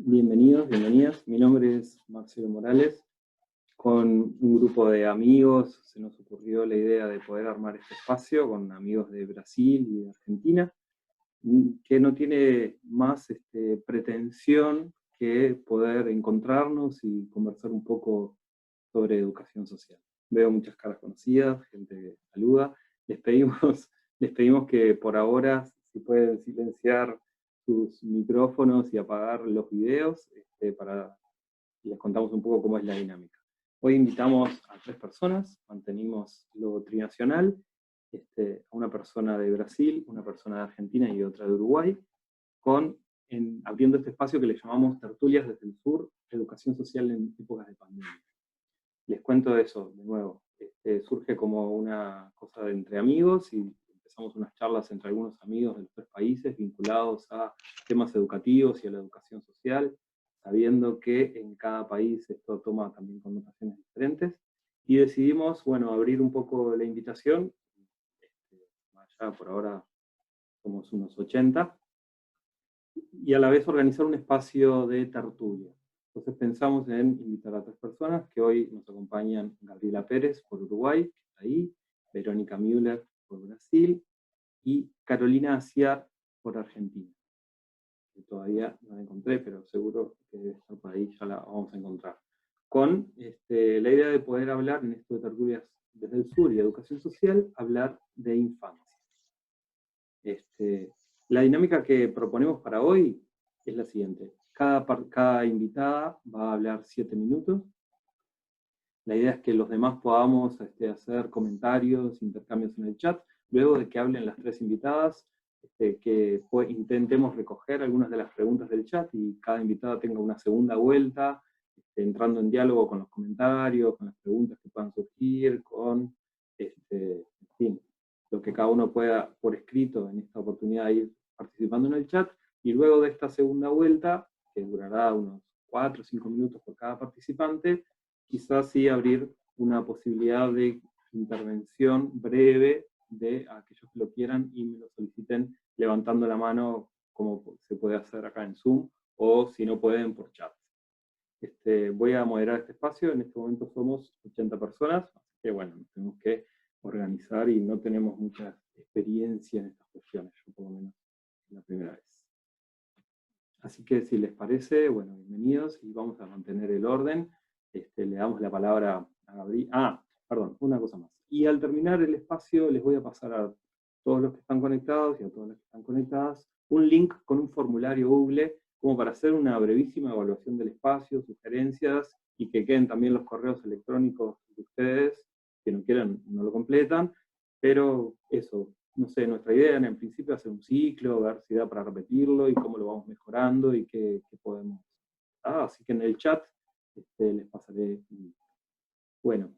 Bienvenidos, bienvenidas. Mi nombre es Marcelo Morales. Con un grupo de amigos se nos ocurrió la idea de poder armar este espacio con amigos de Brasil y de Argentina, que no tiene más pretensión que poder encontrarnos y conversar un poco sobre educación social. Veo muchas caras conocidas, gente que saluda. Les pedimos, les pedimos que por ahora, si pueden silenciar sus micrófonos y apagar los videos, para les contamos un poco cómo es la dinámica. Hoy invitamos a 3 personas, mantenimos lo trinacional, a una persona de Brasil, una persona de Argentina y otra de Uruguay, abriendo este espacio que le llamamos Tertulias desde el Sur, Educación Social en épocas de pandemia. Les cuento eso, de nuevo. Surge como una cosa de entre amigos y empezamos unas charlas entre algunos amigos de los 3 países vinculados a temas educativos y a la educación social, sabiendo que en cada país esto toma también connotaciones diferentes. Y decidimos, bueno, abrir un poco la invitación. Ya por ahora somos unos 80, y a la vez organizar un espacio de tertulia. Entonces pensamos en invitar a 3 personas que hoy nos acompañan: Gabriela Pérez por Uruguay, que está ahí, Verónica Müller por Brasil, y Carolina Aciar por Argentina, que todavía no la encontré, pero seguro que debe estar por ahí, ya la vamos a encontrar. Con la idea de poder hablar en esto de tertulias desde el sur y educación social, hablar de infancia. La dinámica que proponemos para hoy es la siguiente. Cada invitada va a hablar 7 minutos. La idea es que los demás podamos hacer comentarios, intercambios en el chat, luego de que hablen las 3 invitadas, que intentemos recoger algunas de las preguntas del chat y cada invitada tenga una segunda vuelta, entrando en diálogo con los comentarios, con las preguntas que puedan surgir, con, en fin, lo que cada uno pueda por escrito en esta oportunidad ir participando en el chat, y luego de esta segunda vuelta, que durará unos 4 o 5 minutos por cada participante, quizás sí abrir una posibilidad de intervención breve de aquellos que lo quieran y me lo soliciten levantando la mano, como se puede hacer acá en Zoom, o si no pueden, por chat. Voy a moderar este espacio. En este momento somos 80 personas, así que bueno, tenemos que organizar y no tenemos mucha experiencia en estas cuestiones, yo por lo menos es la primera vez. Así que si les parece, bueno, bienvenidos y vamos a mantener el orden. Le damos la palabra a Gabriel. Perdón, una cosa más. Y al terminar el espacio les voy a pasar a todos los que están conectados y a todas las que están conectadas un link con un formulario Google como para hacer una brevísima evaluación del espacio, sugerencias, y que queden también los correos electrónicos de ustedes, que no quieran, no lo completan, pero eso, no sé, nuestra idea en el principio es hacer un ciclo, ver si da para repetirlo y cómo lo vamos mejorando y qué podemos. Así que en el chat les pasaré. Bueno,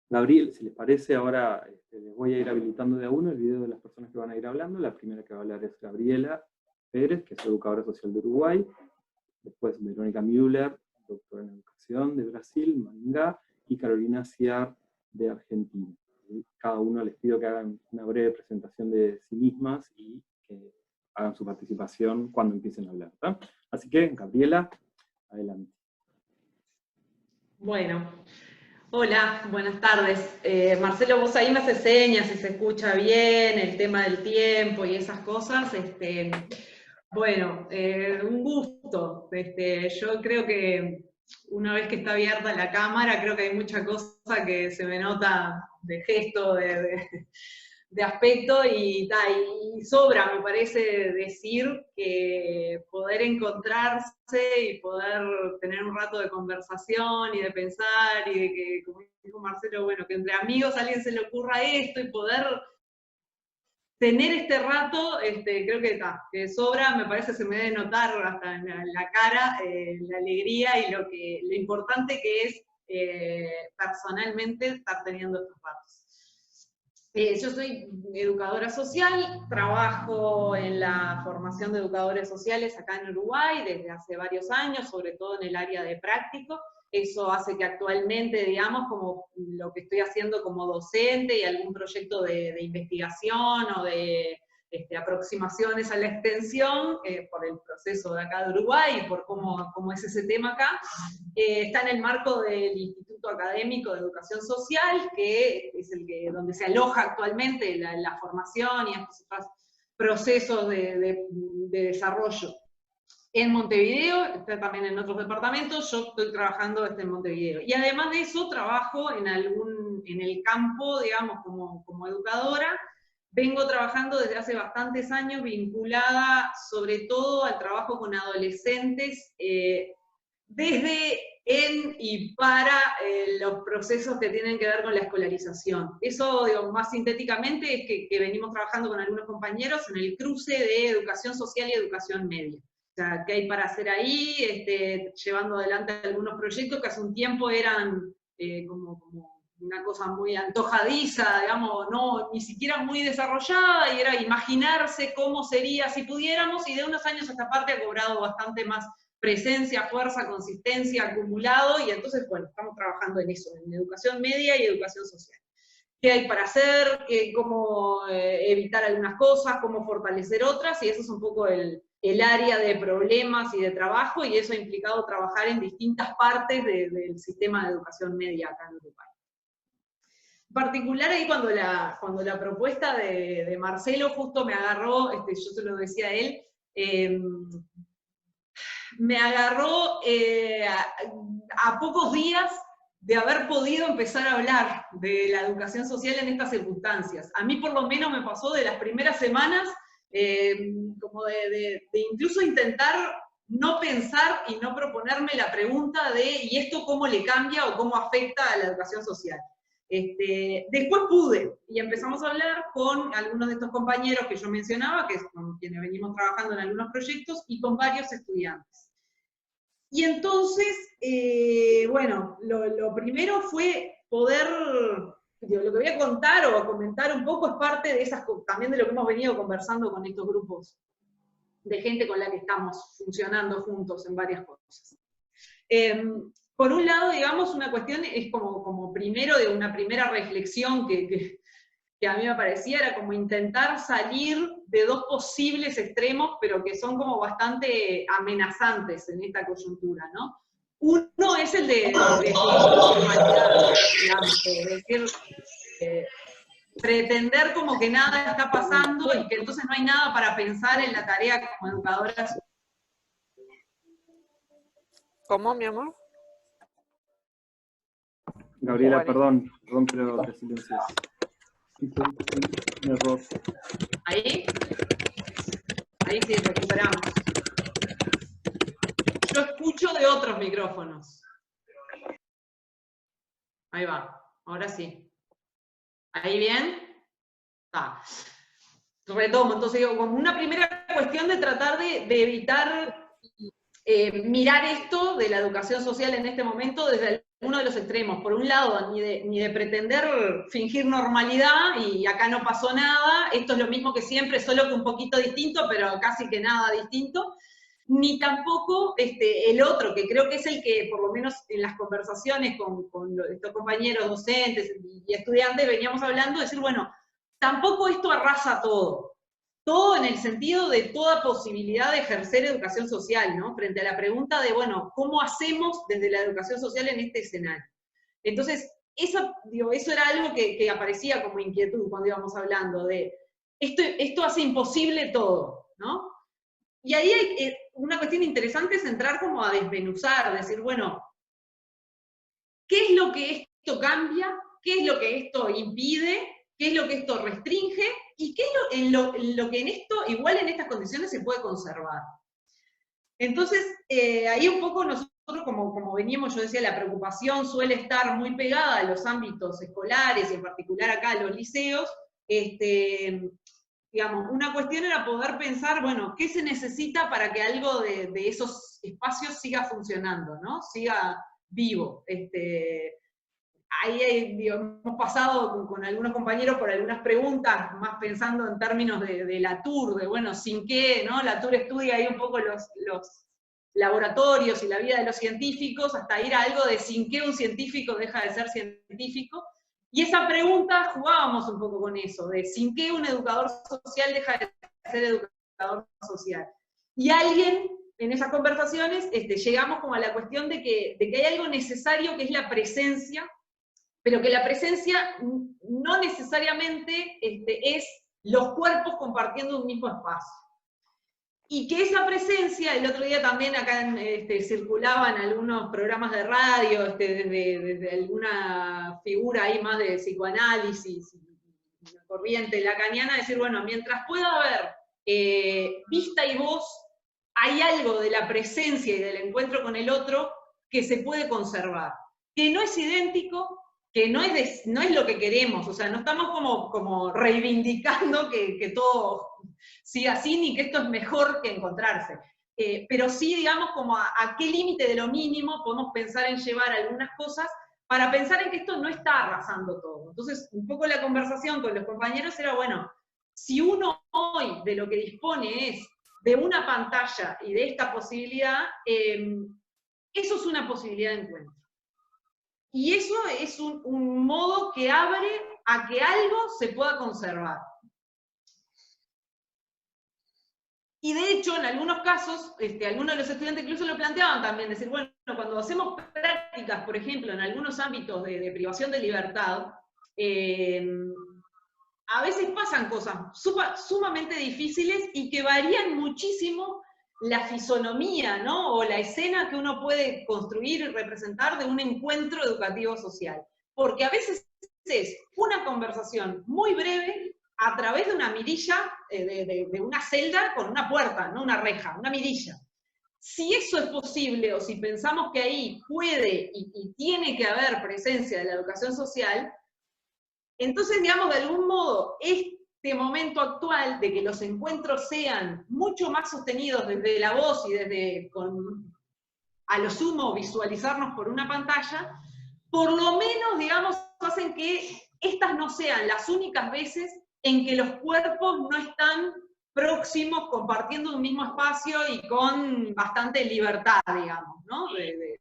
Gabriel, si les parece, ahora les voy a ir habilitando de a uno el video de las personas que van a ir hablando. La primera que va a hablar es Gabriela Pérez, que es educadora social de Uruguay. Después Verónica Müller, doctora en educación de Brasil, Maningá, y Carolina Aciar de Argentina. Cada uno les pido que hagan una breve presentación de sí mismas y que hagan su participación cuando empiecen a hablar, ¿tá? Así que, Gabriela, adelante. Bueno, hola, buenas tardes. Marcelo, vos ahí me haces señas si se escucha bien, el tema del tiempo y esas cosas. Bueno, un gusto. Yo creo que una vez que está abierta la cámara, creo que hay mucha cosa que se me nota de gesto, de aspecto, y sobra, me parece, decir que poder encontrarse y poder tener un rato de conversación y de pensar y de que, como dijo Marcelo, bueno, que entre amigos a alguien se le ocurra esto y poder tener este rato, creo que sobra, me parece, se me debe notar hasta en la cara la alegría y lo importante que es personalmente estar teniendo estos ratos. Yo soy educadora social, trabajo en la formación de educadores sociales acá en Uruguay desde hace varios años, sobre todo en el área de práctico. Eso hace que actualmente, digamos, como lo que estoy haciendo como docente y algún proyecto de investigación o de aproximaciones a la extensión, por el proceso de acá de Uruguay, y por cómo es ese tema acá, está en el marco del Instituto Académico de Educación Social, que es donde se aloja actualmente la formación y estos procesos de desarrollo. En Montevideo, está también en otros departamentos, yo estoy trabajando en Montevideo. Y además de eso, trabajo en el campo, digamos, como educadora. Vengo trabajando desde hace bastantes años vinculada sobre todo al trabajo con adolescentes, desde, en y para los procesos que tienen que ver con la escolarización. Eso, digo, más sintéticamente, es que venimos trabajando con algunos compañeros en el cruce de educación social y educación media. O sea, ¿qué hay para hacer ahí? Llevando adelante algunos proyectos que hace un tiempo eran como una cosa muy antojadiza, digamos, no, ni siquiera muy desarrollada, y era imaginarse cómo sería si pudiéramos, y de unos años a esta parte ha cobrado bastante más presencia, fuerza, consistencia, acumulado, y entonces, bueno, estamos trabajando en eso, en educación media y educación social. ¿Qué hay para hacer? ¿Cómo evitar algunas cosas? ¿Cómo fortalecer otras? Y eso es un poco el área de problemas y de trabajo, y eso ha implicado trabajar en distintas partes del sistema de educación media acá en Uruguay. En particular ahí cuando la propuesta de Marcelo justo me agarró, yo se lo decía a él, me agarró a pocos días de haber podido empezar a hablar de la educación social en estas circunstancias. A mí por lo menos me pasó de las primeras semanas, como de incluso intentar no pensar y no proponerme la pregunta de ¿y esto cómo le cambia o cómo afecta a la educación social? Después pude, y empezamos a hablar con algunos de estos compañeros que yo mencionaba, que es con quienes venimos trabajando en algunos proyectos, y con varios estudiantes. Y entonces, bueno, lo primero fue poder, lo que voy a contar o a comentar un poco es parte de también de lo que hemos venido conversando con estos grupos de gente con la que estamos funcionando juntos en varias cosas. Por un lado, digamos, una cuestión es como primero de una primera reflexión que a mí me parecía, era como intentar salir de dos posibles extremos, pero que son como bastante amenazantes en esta coyuntura, ¿no? Uno es el de normalidad, digamos, es decir, pretender como que nada está pasando y que entonces no hay nada para pensar en la tarea como educadoras. ¿Cómo, mi amor? Gabriela, perdón, pero te silencias. Un error. ¿Ahí? Ahí sí, recuperamos. Yo escucho de otros micrófonos. Ahí va, ahora sí. ¿Ahí bien? Está. Retomo, entonces digo, como una primera cuestión de tratar de evitar mirar esto de la educación social en este momento desde uno de los extremos. Por un lado, ni de pretender fingir normalidad, y acá no pasó nada, esto es lo mismo que siempre, solo que un poquito distinto, pero casi que nada distinto, ni tampoco el otro, que creo que es el que, por lo menos en las conversaciones con estos compañeros docentes y estudiantes, veníamos hablando, de decir, bueno, tampoco esto arrasa todo. Todo en el sentido de toda posibilidad de ejercer educación social, ¿no? Frente a la pregunta de, bueno, ¿cómo hacemos desde la educación social en este escenario? Entonces, eso era algo que aparecía como inquietud cuando íbamos hablando de, esto hace imposible todo, ¿no? Y ahí hay una cuestión interesante, es entrar como a desmenuzar, decir, bueno, ¿qué es lo que esto cambia? ¿Qué es lo que esto impide? ¿Qué es lo que esto restringe? ¿Y qué es lo que en esto, igual en estas condiciones, se puede conservar? Entonces, ahí un poco nosotros, como veníamos, yo decía, la preocupación suele estar muy pegada a los ámbitos escolares, y en particular acá a los liceos. Digamos, una cuestión era poder pensar, bueno, ¿qué se necesita para que algo de esos espacios siga funcionando, ¿no? Siga vivo. Ahí hemos pasado con algunos compañeros por algunas preguntas, más pensando en términos de la TUR, de bueno, sin qué, ¿no? La TUR estudia ahí un poco los laboratorios y la vida de los científicos, hasta ir a algo de sin qué un científico deja de ser científico. Y esa pregunta jugábamos un poco con eso, de sin qué un educador social deja de ser educador social. Y alguien, en esas conversaciones, llegamos como a la cuestión de que hay algo necesario que es la presencia, pero que la presencia no necesariamente es los cuerpos compartiendo un mismo espacio. Y que esa presencia, el otro día también acá circulaban algunos programas de radio, desde alguna figura ahí más de psicoanálisis, una corriente lacaniana, decir, bueno, mientras pueda haber vista y voz, hay algo de la presencia y del encuentro con el otro que se puede conservar, que no es idéntico, que no es lo que queremos, o sea, no estamos como reivindicando que todo siga así, ni que esto es mejor que encontrarse. Pero sí, digamos, como a qué límite de lo mínimo podemos pensar en llevar algunas cosas para pensar en que esto no está arrasando todo. Entonces, un poco la conversación con los compañeros era, bueno, si uno hoy de lo que dispone es de una pantalla y de esta posibilidad, eso es una posibilidad de encuentro. Y eso es un modo que abre a que algo se pueda conservar. Y de hecho, en algunos casos, algunos de los estudiantes incluso lo planteaban también, decir, bueno, cuando hacemos prácticas, por ejemplo, en algunos ámbitos de privación de libertad, a veces pasan cosas sumamente difíciles y que varían muchísimo la fisonomía, ¿no? O la escena que uno puede construir y representar de un encuentro educativo social. Porque a veces es una conversación muy breve a través de una mirilla, de una celda con una puerta, no una reja, una mirilla. Si eso es posible, o si pensamos que ahí puede y tiene que haber presencia de la educación social, entonces, digamos, de algún modo, este momento actual de que los encuentros sean mucho más sostenidos desde la voz y desde, a lo sumo, visualizarnos por una pantalla, por lo menos, digamos, hacen que estas no sean las únicas veces en que los cuerpos no están próximos, compartiendo un mismo espacio y con bastante libertad, digamos, ¿no? de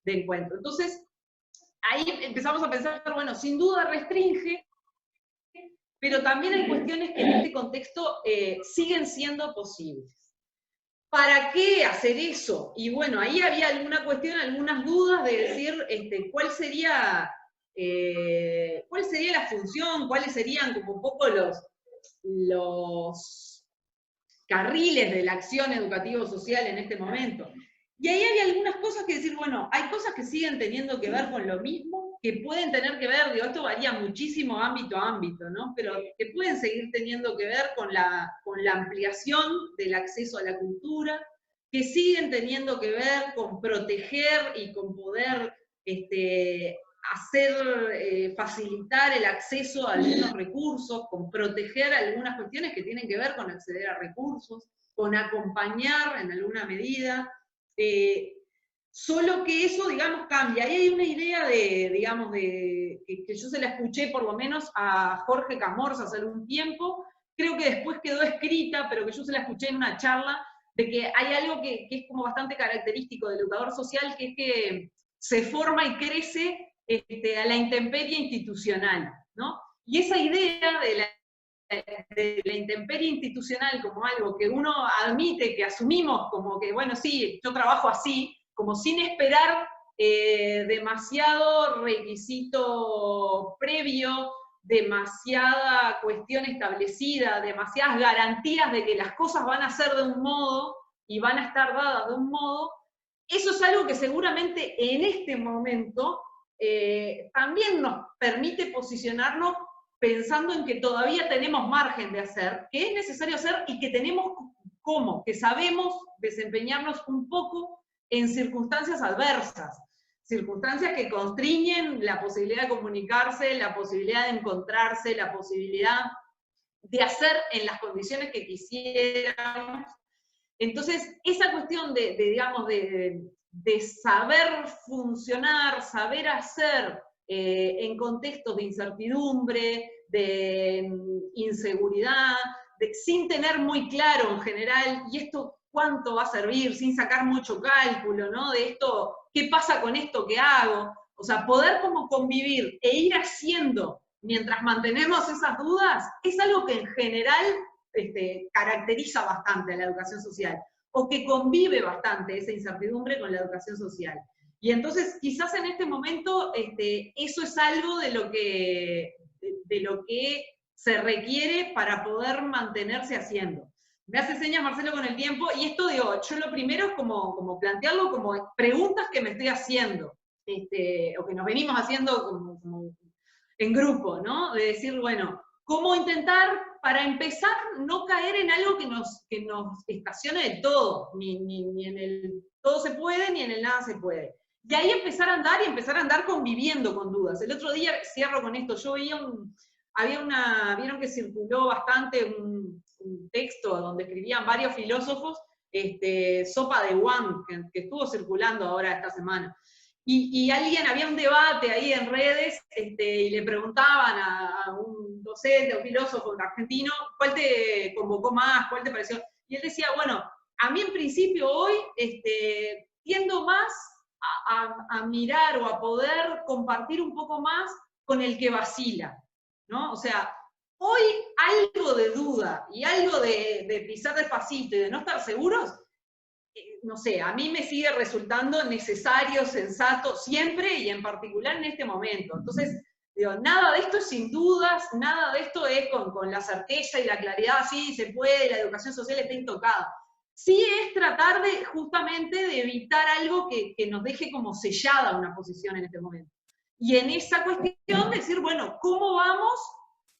encuentro. Entonces, ahí empezamos a pensar, bueno, sin duda restringe, pero también hay cuestiones que en este contexto siguen siendo posibles. ¿Para qué hacer eso? Y bueno, ahí había alguna cuestión, algunas dudas de decir cuál sería la función, cuáles serían como un poco los carriles de la acción educativo-social en este momento. Y ahí hay algunas cosas que decir, bueno, hay cosas que siguen teniendo que ver con lo mismo, que pueden tener que ver, digo, esto varía muchísimo ámbito a ámbito, ¿no? Pero que pueden seguir teniendo que ver con la ampliación del acceso a la cultura, que siguen teniendo que ver con proteger y con poder facilitar el acceso a algunos recursos, con proteger algunas cuestiones que tienen que ver con acceder a recursos, con acompañar en alguna medida, solo que eso, digamos, cambia. Ahí hay una idea que yo se la escuché por lo menos a Jorge Camorza hace algún tiempo, creo que después quedó escrita, pero que yo se la escuché en una charla, de que hay algo que es como bastante característico del educador social, que es que se forma y crece a la intemperie institucional, ¿no? Y esa idea de la intemperie institucional como algo que uno admite, que asumimos como que, bueno, sí, yo trabajo así, como sin esperar demasiado requisito previo, demasiada cuestión establecida, demasiadas garantías de que las cosas van a ser de un modo y van a estar dadas de un modo, eso es algo que seguramente en este momento también nos permite posicionarnos pensando en que todavía tenemos margen de hacer, que es necesario hacer y que tenemos cómo, que sabemos desempeñarnos un poco en circunstancias adversas, circunstancias que constriñen la posibilidad de comunicarse, la posibilidad de encontrarse, la posibilidad de hacer en las condiciones que quisiéramos. Entonces, esa cuestión de saber funcionar, saber hacer en contextos de incertidumbre, de inseguridad, sin tener muy claro en general, y esto cuánto va a servir, sin sacar mucho cálculo, ¿no? De esto, ¿qué pasa con esto que hago? O sea, poder como convivir e ir haciendo mientras mantenemos esas dudas, es algo que en general caracteriza bastante a la educación social, o que convive bastante esa incertidumbre con la educación social. Y entonces, quizás en este momento, eso es algo de lo que se requiere para poder mantenerse haciendo. Me hace señas Marcelo con el tiempo, y esto digo, yo lo primero es como plantearlo como preguntas que me estoy haciendo, o que nos venimos haciendo como en grupo, ¿no? De decir, bueno, ¿cómo intentar, para empezar, no caer en algo que nos estacione del todo, ni en el todo se puede, ni en el nada se puede? Y ahí empezar a andar y empezar a andar conviviendo con dudas. El otro día, cierro con esto, yo veía vieron que circuló bastante un texto donde escribían varios filósofos, Sopa de Wang, que estuvo circulando ahora esta semana. Y había un debate ahí en redes, y le preguntaban a un docente, a un filósofo argentino, ¿cuál te convocó más? ¿Cuál te pareció? Y él decía, bueno, a mí en principio hoy tiendo más a mirar o a poder compartir un poco más con el que vacila, ¿no? O sea, hoy algo de duda y algo de pisar despacito y de no estar seguros, no sé, a mí me sigue resultando necesario, sensato, siempre y en particular en este momento. Entonces, digo, nada de esto es sin dudas, nada de esto es con la certeza y la claridad, sí, se puede, la educación social está intocada. Sí es tratar justamente de evitar algo que nos deje como sellada una posición en este momento. Y en esa cuestión decir, bueno, ¿cómo vamos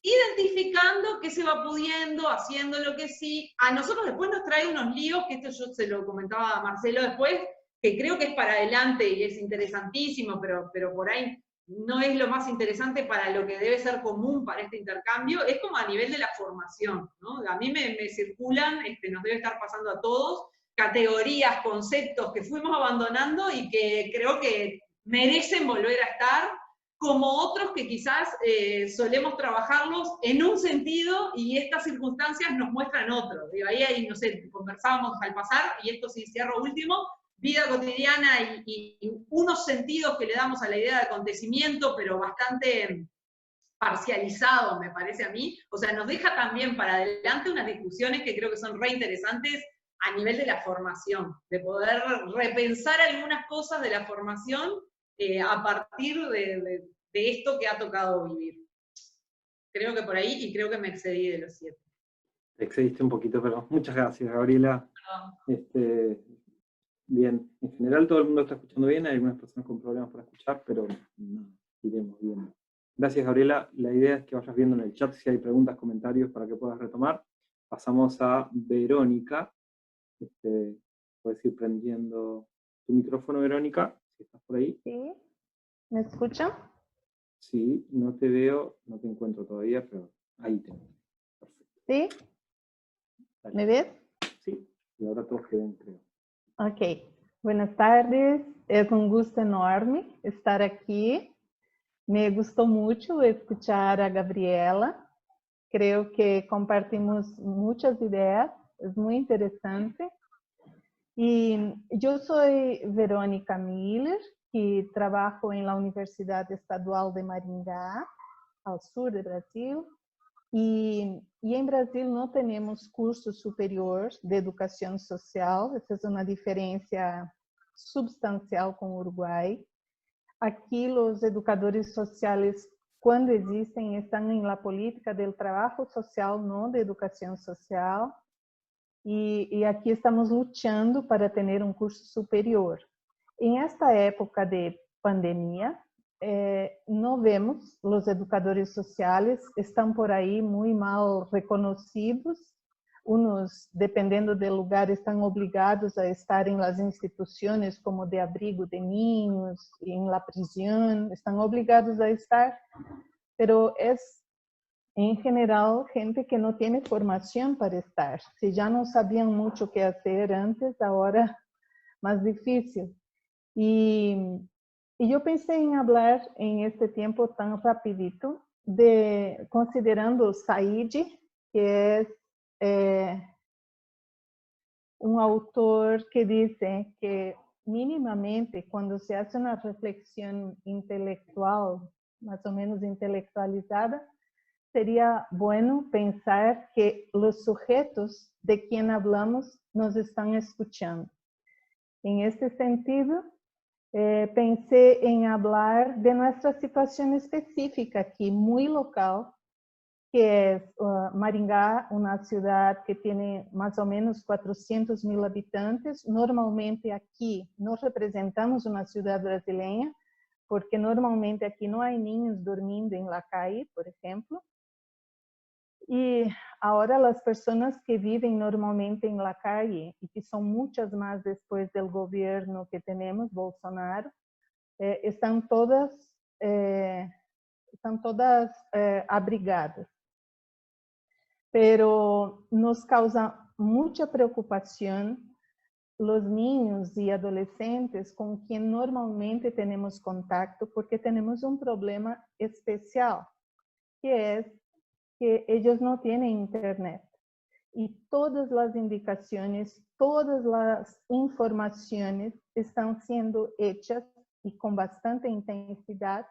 identificando qué se va pudiendo, haciendo lo que sí? A nosotros después nos trae unos líos, que esto yo se lo comentaba a Marcelo después, que creo que es para adelante y es interesantísimo, pero por ahí no es lo más interesante para lo que debe ser común para este intercambio, es como a nivel de la formación, ¿no? A mí me circulan, nos debe estar pasando a todos, categorías, conceptos que fuimos abandonando y que creo que merecen volver a estar, como otros que quizás solemos trabajarlos en un sentido y estas circunstancias nos muestran otro. Digo, ahí, no sé, conversábamos al pasar, y esto sí cierro último, vida cotidiana y unos sentidos que le damos a la idea de acontecimiento, pero bastante parcializado, me parece a mí. O sea, nos deja también para adelante unas discusiones que creo que son re interesantes a nivel de la formación, de poder repensar algunas cosas de la formación a partir de esto que ha tocado vivir. Creo que por ahí, y creo que me excedí de los 7. Te excediste un poquito, pero muchas gracias, Gabriela. Bien, en general todo el mundo está escuchando bien, hay algunas personas con problemas para escuchar, pero no, iremos bien. Gracias, Gabriela. La idea es que vayas viendo en el chat si hay preguntas, comentarios para que puedas retomar. Pasamos a Verónica. Puedes ir prendiendo tu micrófono, Verónica, si estás por ahí. Sí, ¿me escuchan? Sí, no te veo, no te encuentro todavía, pero ahí te veo. Perfecto. ¿Sí? Dale. ¿Me ves? Sí, y ahora todos quedan, creo. Ok. Buenas tardes, es un gusto enorme estar aquí. Me gustó mucho escuchar a Gabriela. Creo que compartimos muchas ideas, es muy interesante. Y yo soy Verónica Miller y trabajo en la Universidad Estadual de Maringá, al sur de Brasil. Y en Brasil no tenemos curso superior de educación social, esa es una diferencia substancial con Uruguay. Aquí los educadores sociales, cuando existen, están en la política del trabajo social, no de educación social. Y aquí estamos luchando para tener un curso superior. En esta época de pandemia, no vemos, los educadores sociales están por ahí muy mal reconocidos. Unos, dependendo del lugar, están obligados a estar en las instituciones como de abrigo de niños, en la prisión, están obligados a estar, pero es en general gente que no tiene formación para estar. Si ya no sabían mucho qué hacer antes, ahora más difícil. Y yo pensé en hablar en este tiempo tan rapidito, considerando Said, que es un autor que dice que mínimamente cuando se hace una reflexión intelectual, más o menos intelectualizada, sería bueno pensar que los sujetos de quien hablamos nos están escuchando. En este sentido, pensé en hablar de nuestra situación específica aquí, muy local, que es Maringá, una ciudad que tiene más o menos 400,000 habitantes. Normalmente aquí no representamos una ciudad brasileña, porque normalmente aquí no hay niños durmiendo en la calle, por ejemplo. Y ahora las personas que viven normalmente en la calle, y que son muchas más después del gobierno que tenemos, Bolsonaro, están todas abrigadas. Pero nos causa mucha preocupación los niños y adolescentes con quien normalmente tenemos contacto, porque tenemos un problema especial, que es que ellos no tienen internet. Y todas las indicaciones, todas las informaciones están siendo hechas y con bastante intensidad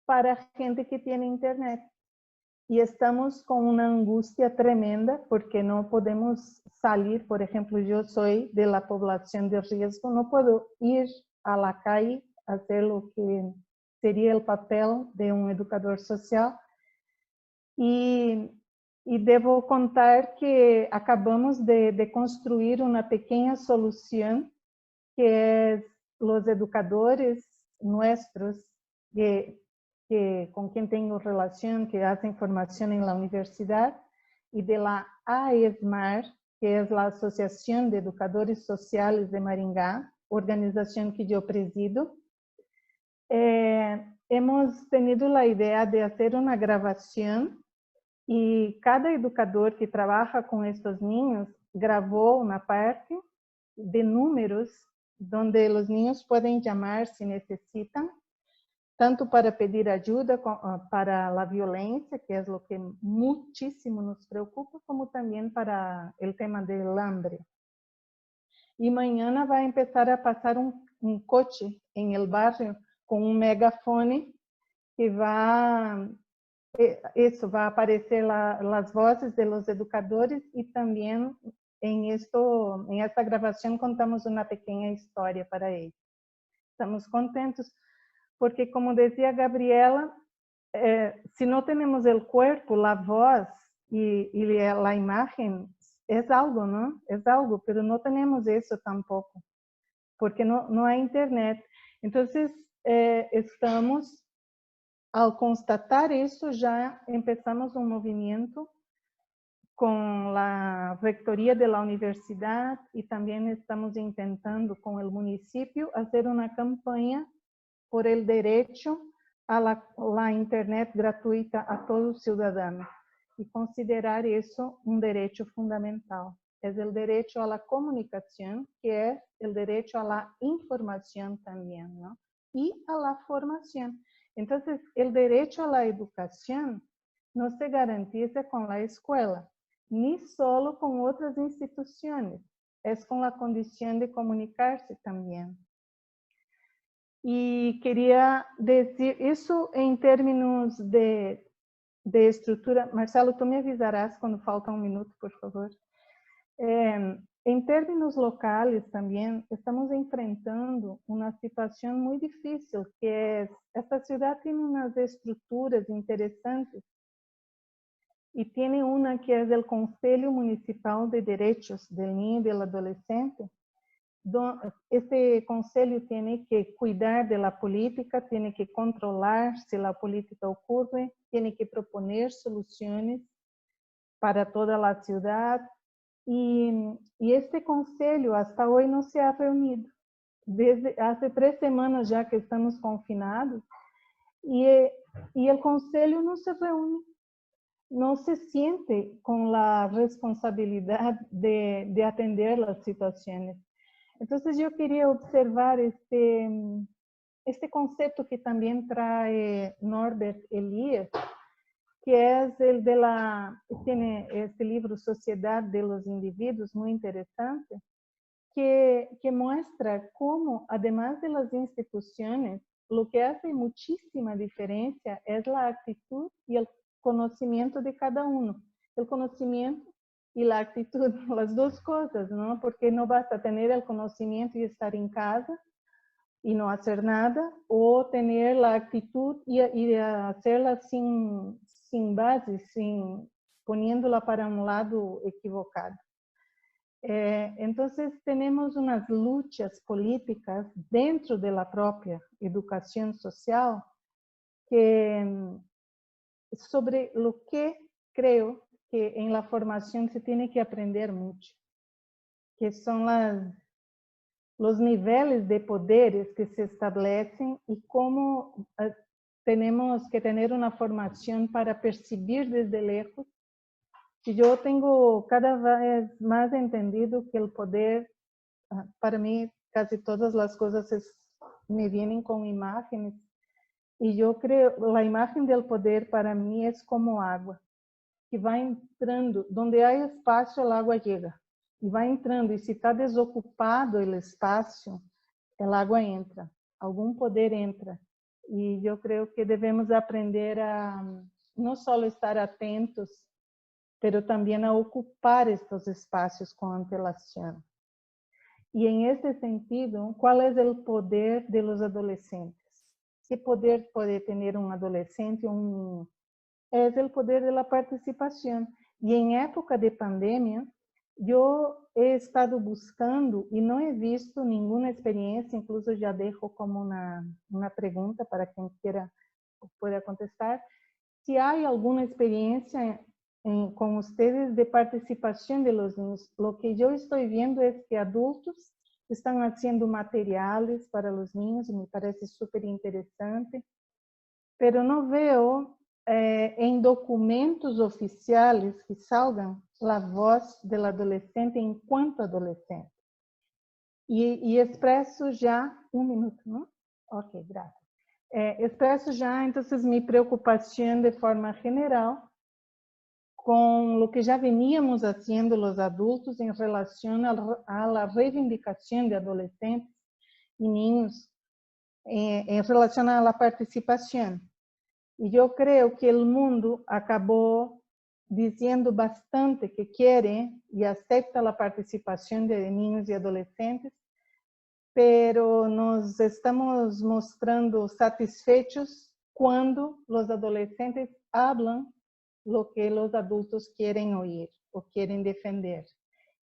para gente que tiene internet. Y estamos con una angustia tremenda porque no podemos salir. Por ejemplo, yo soy de la población de riesgo, no puedo ir a la calle a hacer lo que sería el papel de un educador social. Y debo contar que acabamos de construir una pequeña solución, que es los educadores nuestros con quien tengo relación, que hacen formación en la universidad, y de la AESMAR, que es la Asociación de Educadores Sociales de Maringá, organización que yo presido. Hemos tenido la idea de hacer una grabación y cada educador que trabaja con estos niños grabó una parte de números donde los niños pueden llamar si necesitan, tanto para pedir ayuda para la violencia, que es lo que muchísimo nos preocupa, como también para el tema del hambre. Y mañana va a empezar a pasar un coche en el barrio con un megafone que va a aparecer las voces de los educadores, y también en esta grabación contamos una pequeña historia para ellos. Estamos contentos porque, como decía Gabriela, si no tenemos el cuerpo, la voz y la imagen, es algo, ¿no? Es algo, pero no tenemos eso tampoco, porque no hay internet. Entonces, estamos, al constatar eso, ya empezamos un movimiento con la rectoría de la universidad, y también estamos intentando con el municipio hacer una campaña por el derecho a la internet gratuita a todo ciudadano, y considerar eso un derecho fundamental. Es el derecho a la comunicación, que es el derecho a la información también, ¿no? Y a la formación. Entonces, el derecho a la educación no se garantiza con la escuela, ni solo con otras instituciones, es con la condición de comunicarse también. Y quería decir eso en términos de estructura. Marcelo, tú me avisarás cuando falta un minuto, por favor. En términos locales también estamos enfrentando una situación muy difícil, que es, esta ciudad tiene unas estructuras interesantes, y tiene una que es el Conselho Municipal de Derechos del Niño y del Adolescente. Este conselho tiene que cuidar de la política, tiene que controlar si la política ocurre, tiene que proponer soluciones para toda la ciudad. Y este conselho hasta hoy no se ha reunido. Desde hace 3 semanas ya que estamos confinados, y el conselho no se reúne, no se siente con la responsabilidad de atender las situaciones. Entonces yo quería observar este concepto que también trae Norbert Elias, que es el de tiene este libro Sociedad de los Individuos, muy interesante, que muestra cómo, además de las instituciones, lo que hace muchísima diferencia es la actitud y el conocimiento de cada uno. El conocimiento y la actitud, las dos cosas, ¿no? Porque no basta tener el conocimiento y estar en casa y no hacer nada, o tener la actitud y hacerla sin base, poniéndola para un lado equivocado. Entonces tenemos unas luchas políticas dentro de la propia educación social que sobre lo que creo que en la formación se tiene que aprender mucho, que son los niveles de poderes que se establecen y cómo tenemos que tener una formación para percibir desde lejos. Y yo tengo cada vez más entendido que el poder, para mí, casi todas las cosas me vienen con imágenes. Y yo creo, la imagen del poder para mí es como agua, que va entrando, donde hay espacio, el agua llega. E vai entrando, e se está desocupado o espaço, a água entra, algum poder entra. E eu creio que devemos aprender a não só estar atentos, mas também a ocupar estes espaços com antelação. E em esse sentido, qual é o poder de los adolescentes? Que poder pode ter um adolescente? É o poder da participação. E em época de pandemia, eu he estado buscando e não he visto nenhuma experiência, incluso já deixo como uma pergunta para quem queira pueda contestar, se há alguma experiência com vocês de participação de los niños. Lo que eu estou vendo é que adultos estão fazendo materiais para os niños, me parece super interessante, pero não vejo em documentos oficiais que salgam a voz do adolescente enquanto adolescente. E expresso já, um minuto, não? Ok, graças. Expresso já, então, minha preocupação de forma geral com o que já veníamos fazendo os adultos em relação à reivindicação de adolescentes e niños em relação à participação. E eu creio que o mundo acabou dizendo bastante que quer e aceita a participação de niños e adolescentes, pero nos estamos mostrando satisfeitos quando os adolescentes hablam lo que os adultos querem ouvir ou querem defender.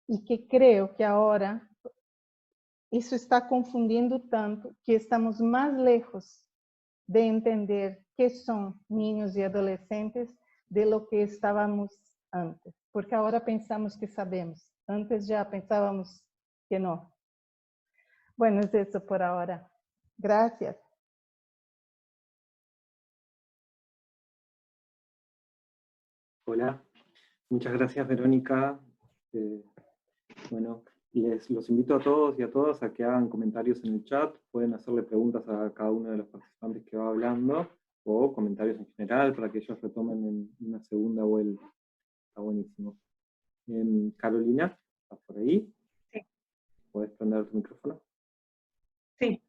E que creio que agora isso está confundindo tanto que estamos mais lejos de entender que são niños e adolescentes de lo que estávamos antes. Porque agora pensamos que sabemos. Antes já pensávamos que não. Bueno, es eso por ahora. Gracias. Hola, muchas gracias, Verónica. Bueno, los invito a todos y a todas a que hagan comentarios en el chat. Pueden hacerle preguntas a cada uno de los participantes que va hablando, o comentarios en general para que ellos retomen en una segunda vuelta. Está buenísimo. Carolina, ¿estás por ahí? Sí. ¿Puedes prender tu micrófono? Sí.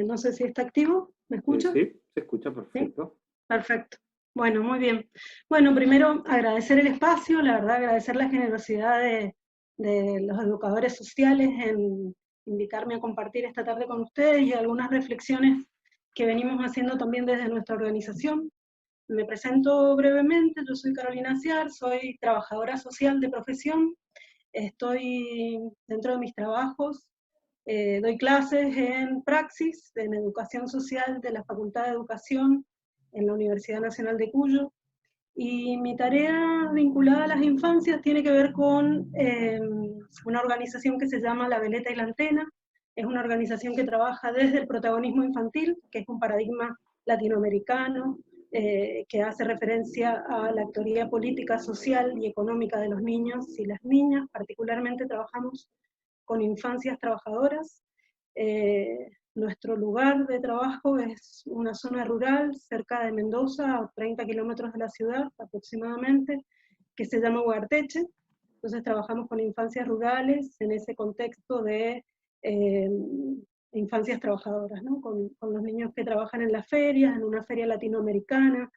No sé si está activo. ¿Me escucha? Sí, se escucha perfecto. ¿Sí? Perfecto. Bueno, muy bien. Bueno, primero agradecer el espacio, la verdad agradecer la generosidad de los educadores sociales en invitarme a compartir esta tarde con ustedes y algunas reflexiones que venimos haciendo también desde nuestra organización. Me presento brevemente, yo soy Carolina Ciar, soy trabajadora social de profesión, estoy dentro de mis trabajos, doy clases en praxis, en educación social de la Facultad de Educación en la Universidad Nacional de Cuyo, y mi tarea vinculada a las infancias tiene que ver con una organización que se llama La Veleta y la Antena. Es una organización que trabaja desde el protagonismo infantil, que es un paradigma latinoamericano, que hace referencia a la actoría política, social y económica de los niños y las niñas. Particularmente trabajamos con infancias trabajadoras. Nuestro lugar de trabajo es una zona rural cerca de Mendoza, a 30 kilómetros de la ciudad aproximadamente, que se llama Ugarteche. Entonces trabajamos con infancias rurales en ese contexto de infancias trabajadoras, ¿no? Con los niños que trabajan en las ferias, en una feria latinoamericana,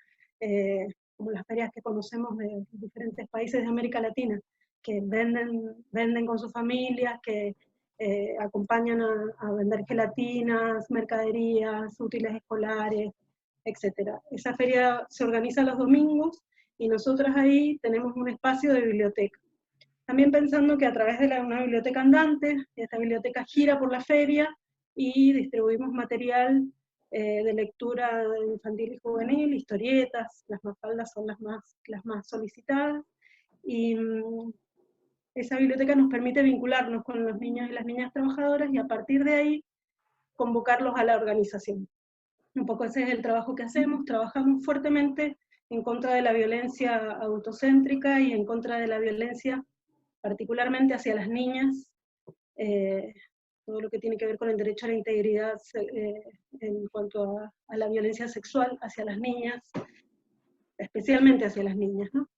como las ferias que conocemos de diferentes países de América Latina, que venden con sus familias, que acompañan a vender gelatinas, mercaderías, útiles escolares, etc. Esa feria se organiza los domingos y nosotras ahí tenemos un espacio de biblioteca. También pensando que a través de una biblioteca andante, esta biblioteca gira por la feria y distribuimos material de lectura infantil y juvenil, historietas, las Mafaldas son las más solicitadas, y esa biblioteca nos permite vincularnos con los niños y las niñas trabajadoras y a partir de ahí convocarlos a la organización. Un poco ese es el trabajo que hacemos, trabajamos fuertemente en contra de la violencia adultocéntrica y en contra de la violencia particularmente hacia las niñas, todo lo que tiene que ver con el derecho a la integridad en cuanto a la violencia sexual hacia las niñas, especialmente hacia las niñas, ¿no?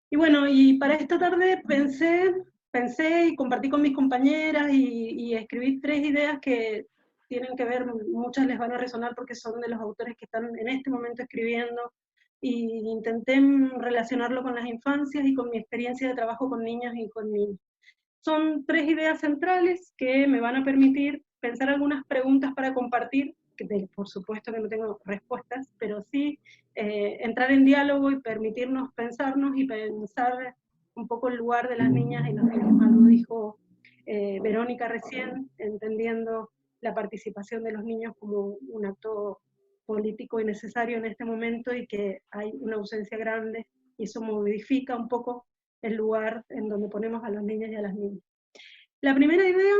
Y bueno, y para esta tarde pensé y compartí con mis compañeras y escribí 3 ideas que tienen que ver, muchas les van a resonar porque son de los autores que están en este momento escribiendo, y intenté relacionarlo con las infancias y con mi experiencia de trabajo con niñas y con niños. Son 3 ideas centrales que me van a permitir pensar algunas preguntas para compartir, que por supuesto que no tengo respuestas, pero sí entrar en diálogo y permitirnos pensarnos y pensar un poco el lugar de las niñas y los niños. Algo dijo Verónica recién, entendiendo la participación de los niños como un acto político y necesario en este momento, y que hay una ausencia grande, y eso modifica un poco el lugar en donde ponemos a los niños y a las niñas. La primera idea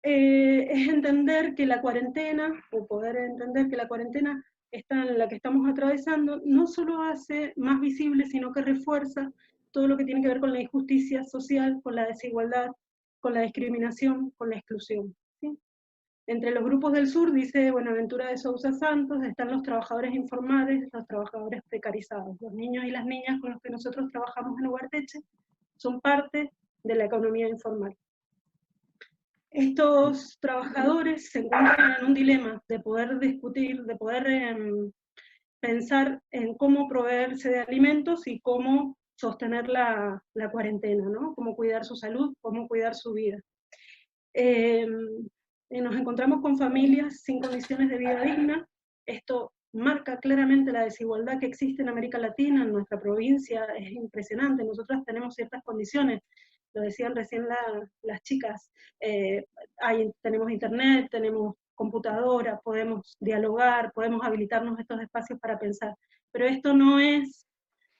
es entender que la cuarentena, o poder entender que la cuarentena en la que estamos atravesando, no solo hace más visible, sino que refuerza todo lo que tiene que ver con la injusticia social, con la desigualdad, con la discriminación, con la exclusión, ¿sí? Entre los grupos del sur, dice Buenaventura de Sousa Santos, están los trabajadores informales, los trabajadores precarizados. Los niños y las niñas con los que nosotros trabajamos en Ugarteche son parte de la economía informal. Estos trabajadores se encuentran en un dilema de poder discutir, de poder pensar en cómo proveerse de alimentos y cómo sostener la cuarentena, ¿no? Cómo cuidar su salud, cómo cuidar su vida. Nos encontramos con familias sin condiciones de vida digna. Esto marca claramente la desigualdad que existe en América Latina, en nuestra provincia es impresionante. Nosotras tenemos ciertas condiciones, lo decían recién las chicas, tenemos internet, tenemos computadora, podemos dialogar, podemos habilitarnos estos espacios para pensar, pero esto no es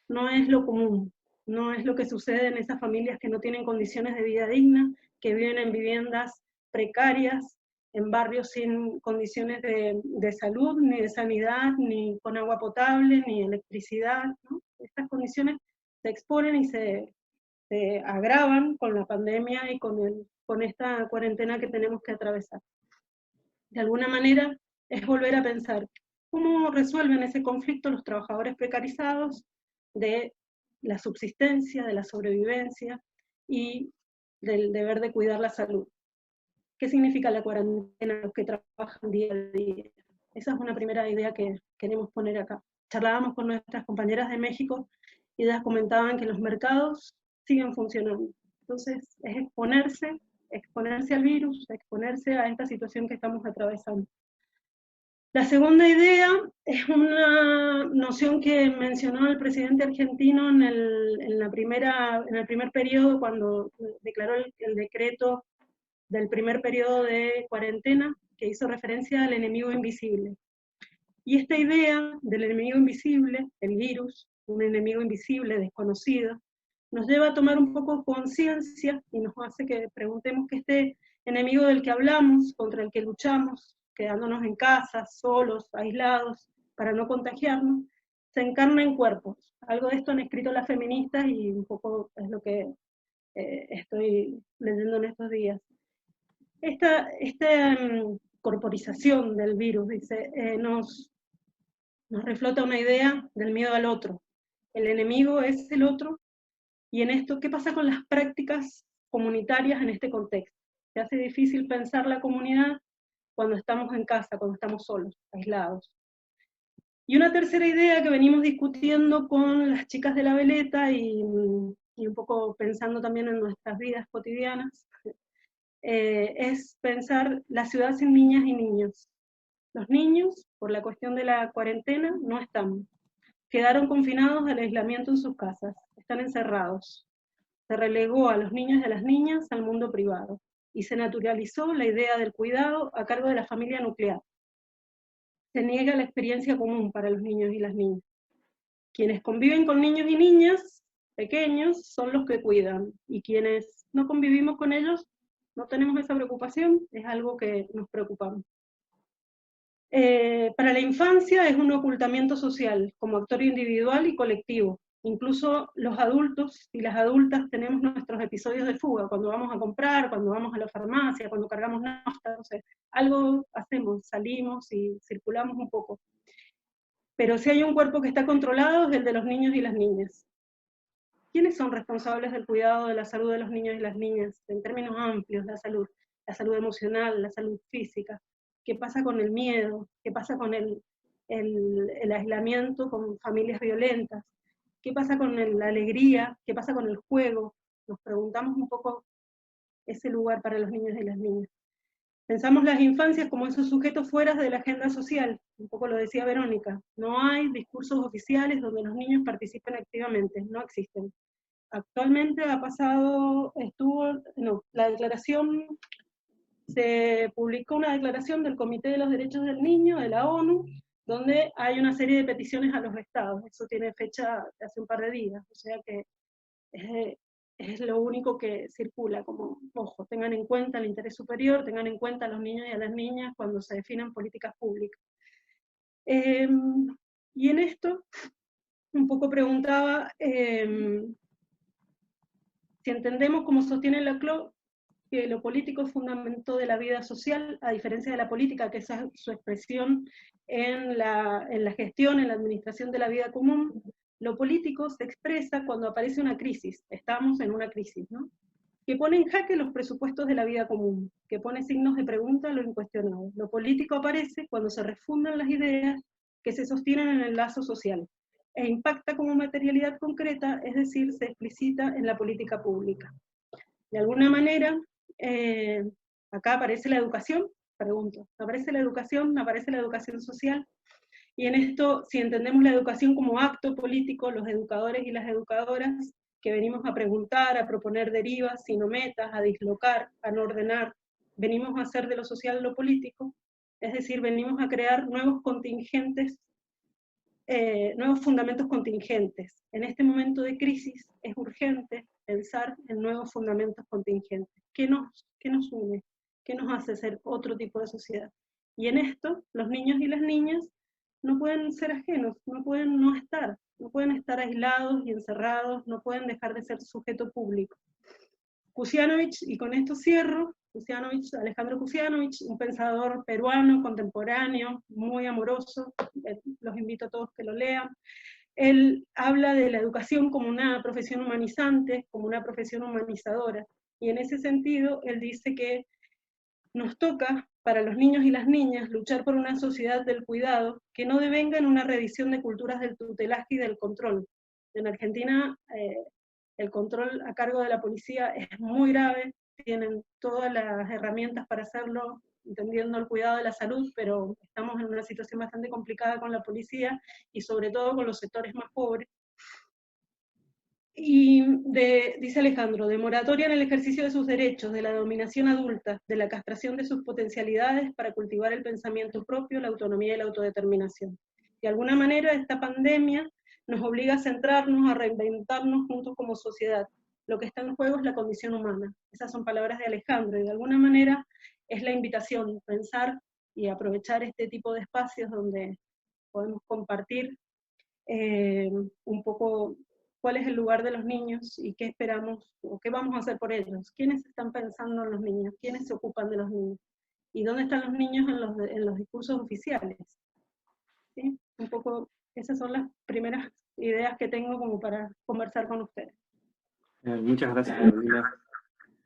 lo común, no es lo que sucede en esas familias que no tienen condiciones de vida digna, que viven en viviendas precarias, en barrios sin condiciones de salud, ni de sanidad, ni con agua potable, ni electricidad, ¿no? Estas condiciones se exponen y se agravan con la pandemia y con esta cuarentena que tenemos que atravesar. De alguna manera es volver a pensar cómo resuelven ese conflicto los trabajadores precarizados de la subsistencia, de la sobrevivencia y del deber de cuidar la salud. ¿Qué significa la cuarentena? Los que trabajan día a día. Esa es una primera idea que queremos poner acá. Charlábamos con nuestras compañeras de México y ellas comentaban que los mercados siguen funcionando. Entonces es exponerse al virus, exponerse a esta situación que estamos atravesando. La segunda idea es una noción que mencionó el presidente argentino en el primer periodo, cuando declaró el decreto del primer periodo de cuarentena, que hizo referencia al enemigo invisible. Y esta idea del enemigo invisible, el virus, un enemigo invisible, desconocido, nos lleva a tomar un poco conciencia y nos hace que preguntemos que este enemigo del que hablamos, contra el que luchamos, quedándonos en casa, solos, aislados, para no contagiarnos, se encarna en cuerpos. Algo de esto han escrito las feministas y un poco es lo que estoy leyendo en estos días. Esta corporización del virus, dice, nos reflota una idea del miedo al otro. El enemigo es el otro, y en esto, ¿qué pasa con las prácticas comunitarias en este contexto? Se hace difícil pensar la comunidad cuando estamos en casa, cuando estamos solos, aislados. Y una tercera idea que venimos discutiendo con las chicas de la veleta y un poco pensando también en nuestras vidas cotidianas, es pensar la ciudad sin niñas y niños. Los niños, por la cuestión de la cuarentena, no están. Quedaron confinados al aislamiento en sus casas, están encerrados. Se relegó a los niños y a las niñas al mundo privado, y se naturalizó la idea del cuidado a cargo de la familia nuclear. Se niega la experiencia común para los niños y las niñas. Quienes conviven con niños y niñas pequeños son los que cuidan, y quienes no convivimos con ellos no tenemos esa preocupación, es algo que nos preocupamos. Para la infancia es un ocultamiento social, como actor individual y colectivo. Incluso los adultos y las adultas tenemos nuestros episodios de fuga, cuando vamos a comprar, cuando vamos a la farmacia, cuando cargamos nafta, no sé, algo hacemos, salimos y circulamos un poco. Pero si hay un cuerpo que está controlado es el de los niños y las niñas. ¿Quiénes son responsables del cuidado de la salud de los niños y las niñas? En términos amplios, la salud emocional, la salud física. ¿Qué pasa con el miedo? ¿Qué pasa con el aislamiento con familias violentas? ¿Qué pasa con la alegría? ¿Qué pasa con el juego? Nos preguntamos un poco ese lugar para los niños y las niñas. Pensamos las infancias como esos sujetos fuera de la agenda social, un poco lo decía Verónica. No hay discursos oficiales donde los niños participen activamente, no existen. Actualmente ha pasado, la declaración, se publicó una declaración del Comité de los Derechos del Niño, de la ONU, donde hay una serie de peticiones a los estados. Eso tiene fecha de hace un par de días, o sea que es lo único que circula, como, ojo, tengan en cuenta el interés superior, tengan en cuenta a los niños y a las niñas cuando se definan políticas públicas. Y en esto, un poco preguntaba, si entendemos cómo sostiene la CLO, que lo político es fundamento de la vida social, a diferencia de la política, que es su expresión en la gestión, en la administración de la vida común, lo político se expresa cuando aparece una crisis, estamos en una crisis, ¿no? Que pone en jaque los presupuestos de la vida común, que pone signos de pregunta a lo incuestionable. Lo político aparece cuando se refundan las ideas que se sostienen en el lazo social, e impacta como materialidad concreta, es decir, se explicita en la política pública. De alguna manera, acá aparece la educación, pregunto, ¿aparece la educación social? Y en esto, si entendemos la educación como acto político, los educadores y las educadoras, que venimos a preguntar, a proponer derivas, sino metas, a dislocar, a no ordenar, venimos a hacer de lo social lo político, es decir, venimos a crear nuevos contingentes, nuevos fundamentos contingentes. En este momento de crisis es urgente pensar en nuevos fundamentos contingentes. ¿Qué nos une? ¿Qué nos hace ser otro tipo de sociedad? Y en esto, los niños y las niñas no pueden ser ajenos, no pueden estar aislados y encerrados, no pueden dejar de ser sujeto público. Kusianovich, y con esto cierro, Alejandro Kusianovich, un pensador peruano contemporáneo, muy amoroso, los invito a todos que lo lean. Él habla de la educación como una profesión humanizante, como una profesión humanizadora, y en ese sentido él dice que nos toca, para los niños y las niñas, luchar por una sociedad del cuidado que no devenga en una revisión de culturas del tutelaje y del control. En Argentina, el control a cargo de la policía es muy grave, tienen todas las herramientas para hacerlo, entendiendo el cuidado de la salud, pero estamos en una situación bastante complicada con la policía y sobre todo con los sectores más pobres. Y dice Alejandro, de moratoria en el ejercicio de sus derechos, de la dominación adulta, de la castración de sus potencialidades para cultivar el pensamiento propio, la autonomía y la autodeterminación. De alguna manera esta pandemia nos obliga a centrarnos, a reinventarnos juntos como sociedad. Lo que está en juego es la condición humana. Esas son palabras de Alejandro, y de alguna manera es la invitación, pensar y aprovechar este tipo de espacios donde podemos compartir un poco cuál es el lugar de los niños y qué esperamos o qué vamos a hacer por ellos. ¿Quiénes están pensando en los niños? ¿Quiénes se ocupan de los niños? ¿Y dónde están los niños en los discursos oficiales? ¿Sí? Un poco, esas son las primeras ideas que tengo como para conversar con ustedes. Muchas gracias, Carolina.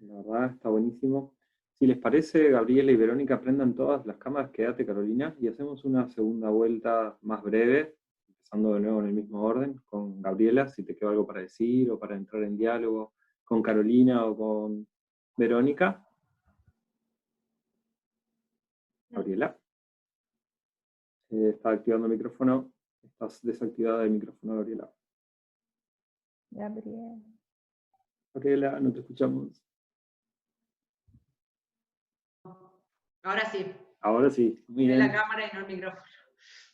La verdad está buenísimo. Si les parece, Gabriela y Verónica, prendan todas las cámaras, quédate Carolina, y hacemos una segunda vuelta más breve, empezando de nuevo en el mismo orden, con Gabriela, si te quedó algo para decir, o para entrar en diálogo, con Carolina o con Verónica. Gabriela. Está activando el micrófono, estás desactivada el micrófono, Gabriela. Gabriela, no te escuchamos. Ahora sí. Ahora sí, muy bien. La cámara y no el micrófono.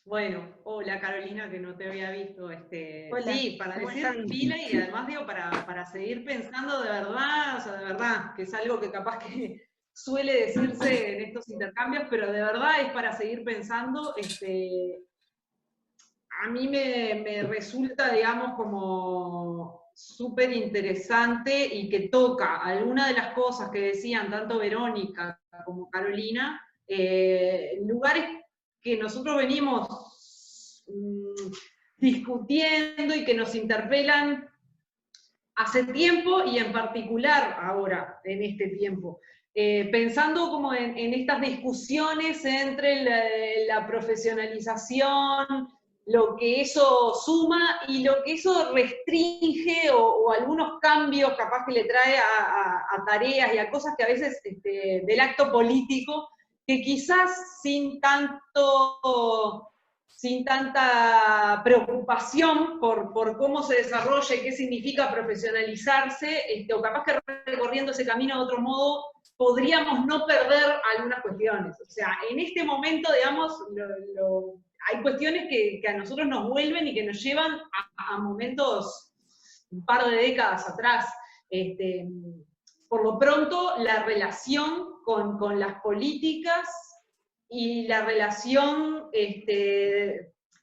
Bueno, hola Carolina, que no te había visto. Hola, sí, para decir pila y además digo, para seguir pensando de verdad, o sea, de verdad, que es algo que capaz que suele decirse en estos intercambios, pero de verdad es para seguir pensando. A mí me resulta, digamos, como súper interesante y que toca algunas de las cosas que decían tanto Verónica como Carolina, lugares que nosotros venimos discutiendo y que nos interpelan hace tiempo y en particular ahora, en este tiempo. Pensando como en estas discusiones entre la profesionalización, lo que eso suma y lo que eso restringe o algunos cambios capaz que le trae a tareas y a cosas que a veces del acto político, que quizás sin tanta preocupación por cómo se desarrolla y qué significa profesionalizarse, o capaz que recorriendo ese camino de otro modo, podríamos no perder algunas cuestiones. O sea, en este momento, digamos, hay cuestiones que a nosotros nos vuelven y que nos llevan a momentos un par de décadas atrás. Por lo pronto, la relación con las políticas y la relación,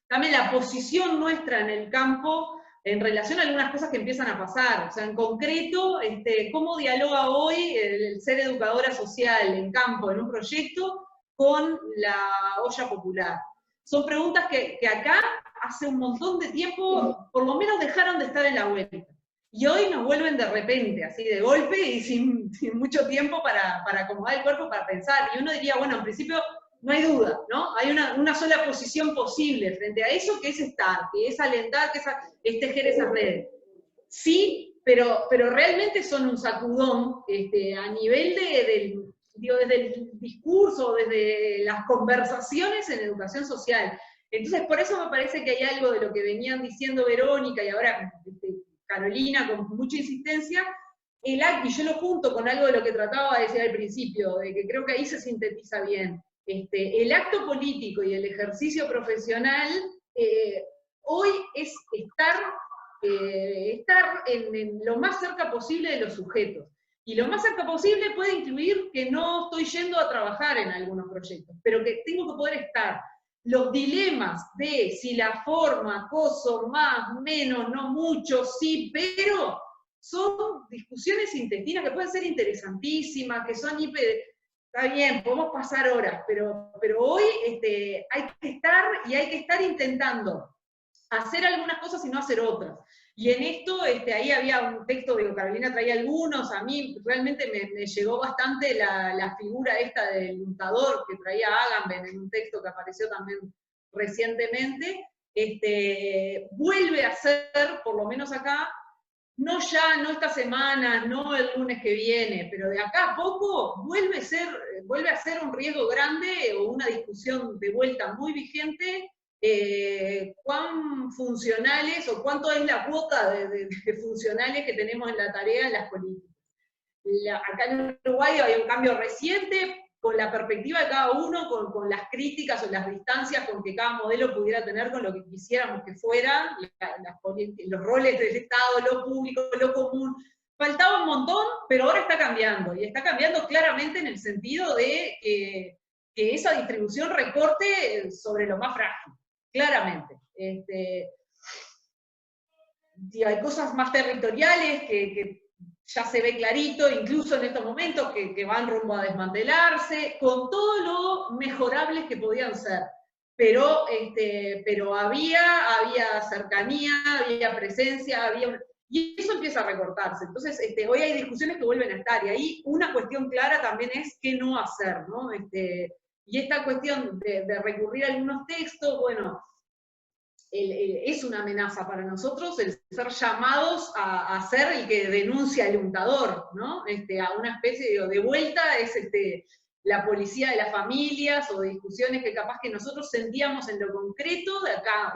también la posición nuestra en el campo en relación a algunas cosas que empiezan a pasar. O sea, en concreto, cómo dialoga hoy el ser educadora social en campo, en un proyecto, con la olla popular. Son preguntas que acá hace un montón de tiempo, por lo menos dejaron de estar en la vuelta. Y hoy nos vuelven de repente, así de golpe y sin mucho tiempo para acomodar el cuerpo, para pensar. Y uno diría, bueno, en principio no hay duda, ¿no? Hay una sola posición posible frente a eso, que es estar, que es alentar, que es tejer esas redes. Sí, pero realmente son un sacudón a nivel desde el discurso, desde las conversaciones en educación social. Entonces, por eso me parece que hay algo de lo que venían diciendo Verónica y ahora Carolina con mucha insistencia, y yo lo junto con algo de lo que trataba de decir al principio, de que creo que ahí se sintetiza bien. El acto político y el ejercicio profesional hoy es estar en lo más cerca posible de los sujetos. Y lo más cerca posible puede incluir que no estoy yendo a trabajar en algunos proyectos, pero que tengo que poder estar. Los dilemas de si la forma, acoso, más, menos, no mucho, sí, pero, son discusiones intestinas que pueden ser interesantísimas, que son está bien, podemos pasar horas, pero hoy hay que estar y hay que estar intentando hacer algunas cosas y no hacer otras. Y en esto, ahí había un texto, digo, Carolina traía algunos, a mí realmente me llegó bastante la figura esta del untador que traía Agamben en un texto que apareció también recientemente, vuelve a ser, por lo menos acá, no esta semana, no el lunes que viene, pero de acá a poco vuelve a ser un riesgo grande o una discusión de vuelta muy vigente, cuán funcionales o cuánto es la cuota de funcionales que tenemos en la tarea en las políticas. Acá en Uruguay hay un cambio reciente, con la perspectiva de cada uno, con las críticas o las distancias con que cada modelo pudiera tener con lo que quisiéramos que fueran, los roles del Estado, lo público, lo común. Faltaba un montón, pero ahora está cambiando, y está cambiando claramente en el sentido de que esa distribución recorte sobre lo más frágil, claramente. Hay cosas más territoriales que ya se ve clarito, incluso en estos momentos, que van rumbo a desmantelarse, con todo lo mejorables que podían ser. Pero había cercanía, había presencia, Y eso empieza a recortarse. Entonces, hoy hay discusiones que vuelven a estar, y ahí una cuestión clara también es qué no hacer, ¿no? Y esta cuestión de recurrir a algunos textos, bueno, es una amenaza para nosotros el ser llamados a ser el que denuncia al untador, ¿no? A una especie de vuelta es la policía de las familias, o de discusiones que capaz que nosotros sentíamos en lo concreto, de acá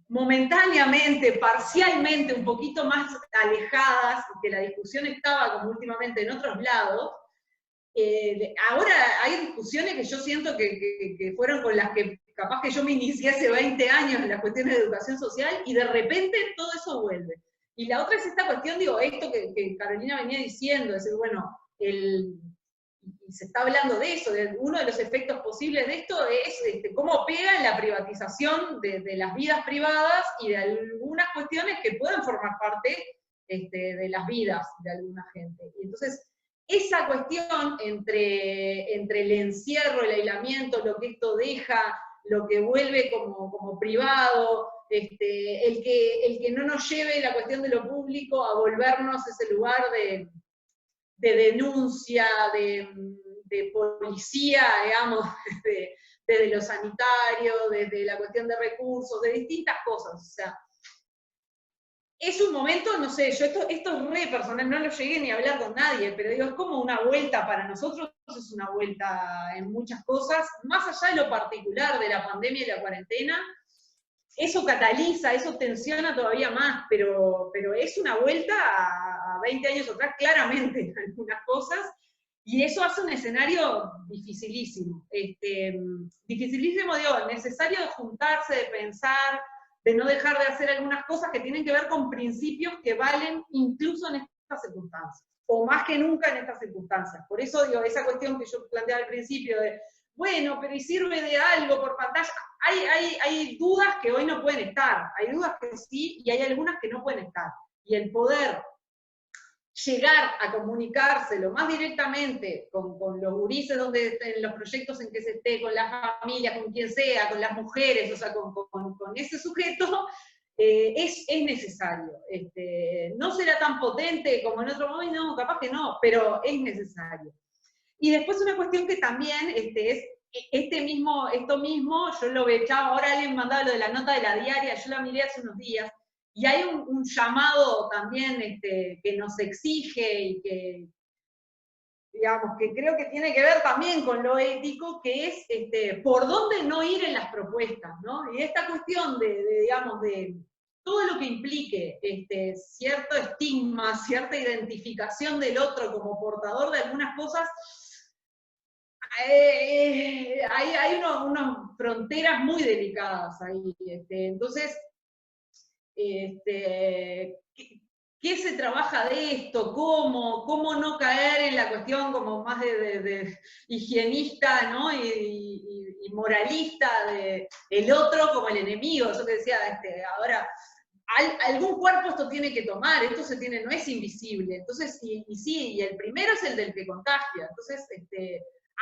momentáneamente, parcialmente, un poquito más alejadas, que la discusión estaba como últimamente en otros lados. Ahora hay discusiones que yo siento que fueron con las que capaz que yo me inicié hace 20 años en las cuestiones de educación social, y de repente todo eso vuelve. Y la otra es esta cuestión, digo, esto que Carolina venía diciendo, es decir, bueno, y se está hablando de eso, de uno de los efectos posibles de esto es cómo pega en la privatización de las vidas privadas y de algunas cuestiones que pueden formar parte de las vidas de alguna gente. Y entonces, esa cuestión entre el encierro, el aislamiento, lo que esto deja, lo que vuelve como privado, el que no nos lleve la cuestión de lo público a volvernos ese lugar de denuncia, de policía, digamos, desde lo sanitario, desde la cuestión de recursos, de distintas cosas. O sea, es un momento, no sé, yo esto es re personal, no lo llegué ni a hablar con nadie, pero digo, es como una vuelta para nosotros, es una vuelta en muchas cosas, más allá de lo particular de la pandemia y la cuarentena. Eso cataliza, eso tensiona todavía más, pero es una vuelta a 20 años atrás, claramente, en algunas cosas, y eso hace un escenario dificilísimo. Dificilísimo, digo, necesario de juntarse, de pensar, de no dejar de hacer algunas cosas que tienen que ver con principios que valen incluso en estas circunstancias, o más que nunca en estas circunstancias. Por eso, digo, esa cuestión que yo planteaba al principio de, bueno, pero ¿y sirve de algo por pantalla? Hay dudas que hoy no pueden estar, hay dudas que sí, y hay algunas que no pueden estar. Y el poder llegar a comunicarse lo más directamente con los gurises en los proyectos en que se esté, con las familias, con quien sea, con las mujeres, o sea, con ese sujeto, es necesario. No será tan potente como en otro momento, no, capaz que no, pero es necesario. Y después una cuestión que también es esto mismo, yo lo veía, ahora alguien mandaba lo de la nota de la diaria, yo la miré hace unos días, y hay un llamado también que nos exige y que, digamos, que creo que tiene que ver también con lo ético, que es por dónde no ir en las propuestas, ¿no? Y esta cuestión digamos, de todo lo que implique cierto estigma, cierta identificación del otro como portador de algunas cosas, hay unas fronteras muy delicadas ahí. Entonces, ¿qué se trabaja de esto? ¿Cómo no caer en la cuestión como más de higienista, ¿no? y moralista de el otro como el enemigo? Yo te decía, ahora, algún cuerpo esto tiene que tomar, esto no es invisible. Entonces, sí, y el primero es el del que contagia. Entonces,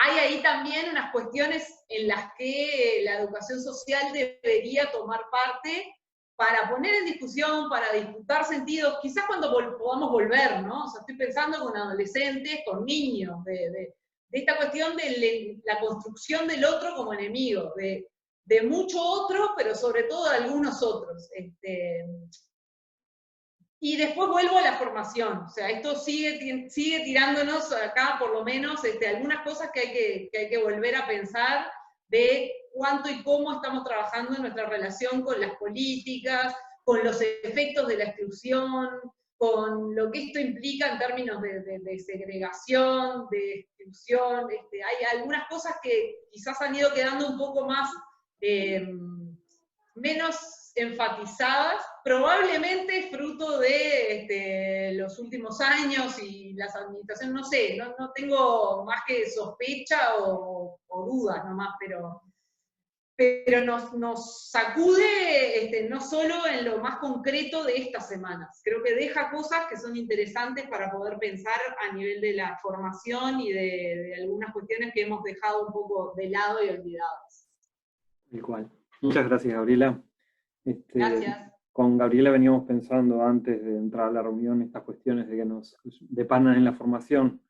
hay ahí también unas cuestiones en las que la educación social debería tomar parte para poner en discusión, para disputar sentidos, quizás cuando podamos volver, ¿no? O sea, estoy pensando con adolescentes, con niños, de esta cuestión de la construcción del otro como enemigo, de mucho otro, pero sobre todo de algunos otros. Y después vuelvo a la formación, o sea, esto sigue tirándonos acá, por lo menos, algunas cosas que hay que volver a pensar de cuánto y cómo estamos trabajando en nuestra relación con las políticas, con los efectos de la exclusión, con lo que esto implica en términos de segregación, de exclusión. Hay algunas cosas que quizás han ido quedando un poco más, menos enfatizadas, probablemente fruto de los últimos años y las administraciones, no sé, no tengo más que sospecha o dudas nomás, pero nos sacude no solo en lo más concreto de estas semanas, creo que deja cosas que son interesantes para poder pensar a nivel de la formación y de algunas cuestiones que hemos dejado un poco de lado y olvidadas. Igual. Muchas gracias, Gabriela. Gracias. Con Gabriela veníamos pensando antes de entrar a la reunión estas cuestiones de que nos deparan en la formación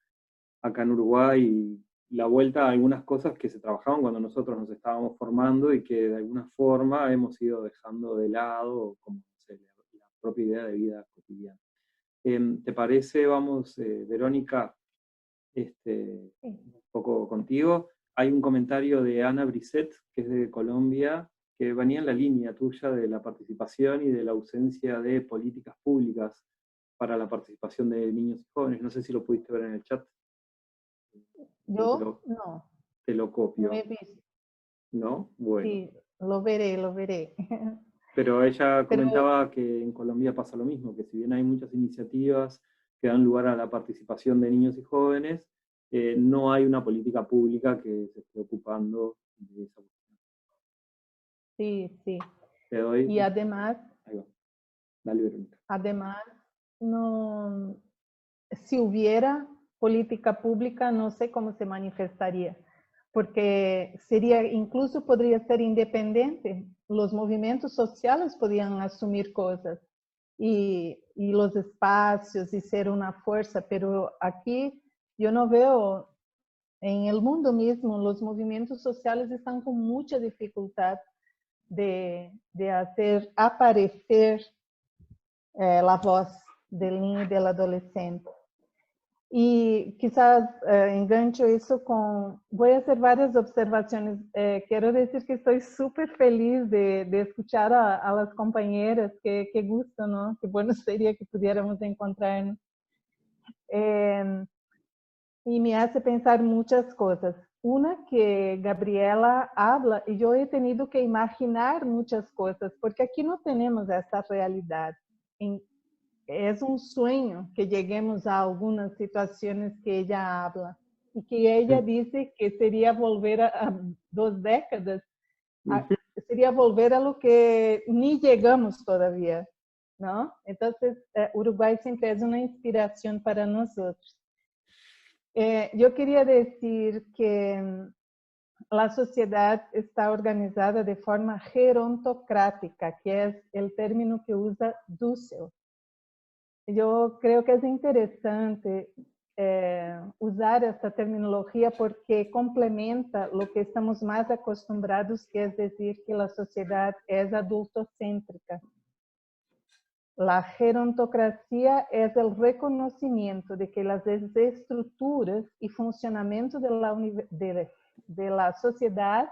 acá en Uruguay y la vuelta a algunas cosas que se trabajaban cuando nosotros nos estábamos formando y que de alguna forma hemos ido dejando de lado, como no sé, la propia idea de vida cotidiana. ¿Te parece, vamos, Verónica, un poco contigo? Hay un comentario de Ana Brisset, que es de Colombia, que venía en la línea tuya de la participación y de la ausencia de políticas públicas para la participación de niños y jóvenes. No sé si lo pudiste ver en el chat. Yo no, Te lo no copio. he visto. ¿No? Bueno. Sí, lo veré, lo veré. Pero ella Pero comentaba que en Colombia pasa lo mismo, que si bien hay muchas iniciativas que dan lugar a la participación de niños y jóvenes, no hay una política pública que se esté ocupando de esa cuestión. sí, sí. Te doy. Y además, Ahí va. Dale, Verónica. además, no, si hubiera política pública, no sé cómo se manifestaría, porque sería, incluso podría ser independiente. Los movimientos sociales podían asumir cosas y los espacios y ser una fuerza, pero aquí yo no veo, en el mundo mismo, los movimientos sociales están con mucha dificultad de hacer aparecer la voz del niño y del adolescente. Y quizás engancho eso con, voy a hacer varias observaciones. Quiero decir que estoy súper feliz de escuchar a las compañeras, qué gusto, ¿no? Qué bueno sería que pudiéramos encontrarnos. Y me hace pensar muchas cosas. Una, que Gabriela habla, y yo he tenido que imaginar muchas cosas, porque aquí no tenemos esta realidad. Es un sueño que lleguemos a algunas situaciones que ella habla, y que ella dice que sería volver a 2 décadas, sería volver a lo que ni llegamos todavía, ¿no? Entonces, Uruguay siempre es una inspiración para nosotros. Yo quería decir que la sociedad está organizada de forma gerontocrática, que es el término que usa Dussel. Yo creo que es interesante usar esta terminología porque complementa lo que estamos más acostumbrados, que es decir que la sociedad es adultocéntrica. La gerontocracia es el reconocimiento de que las estructuras y funcionamiento de la sociedad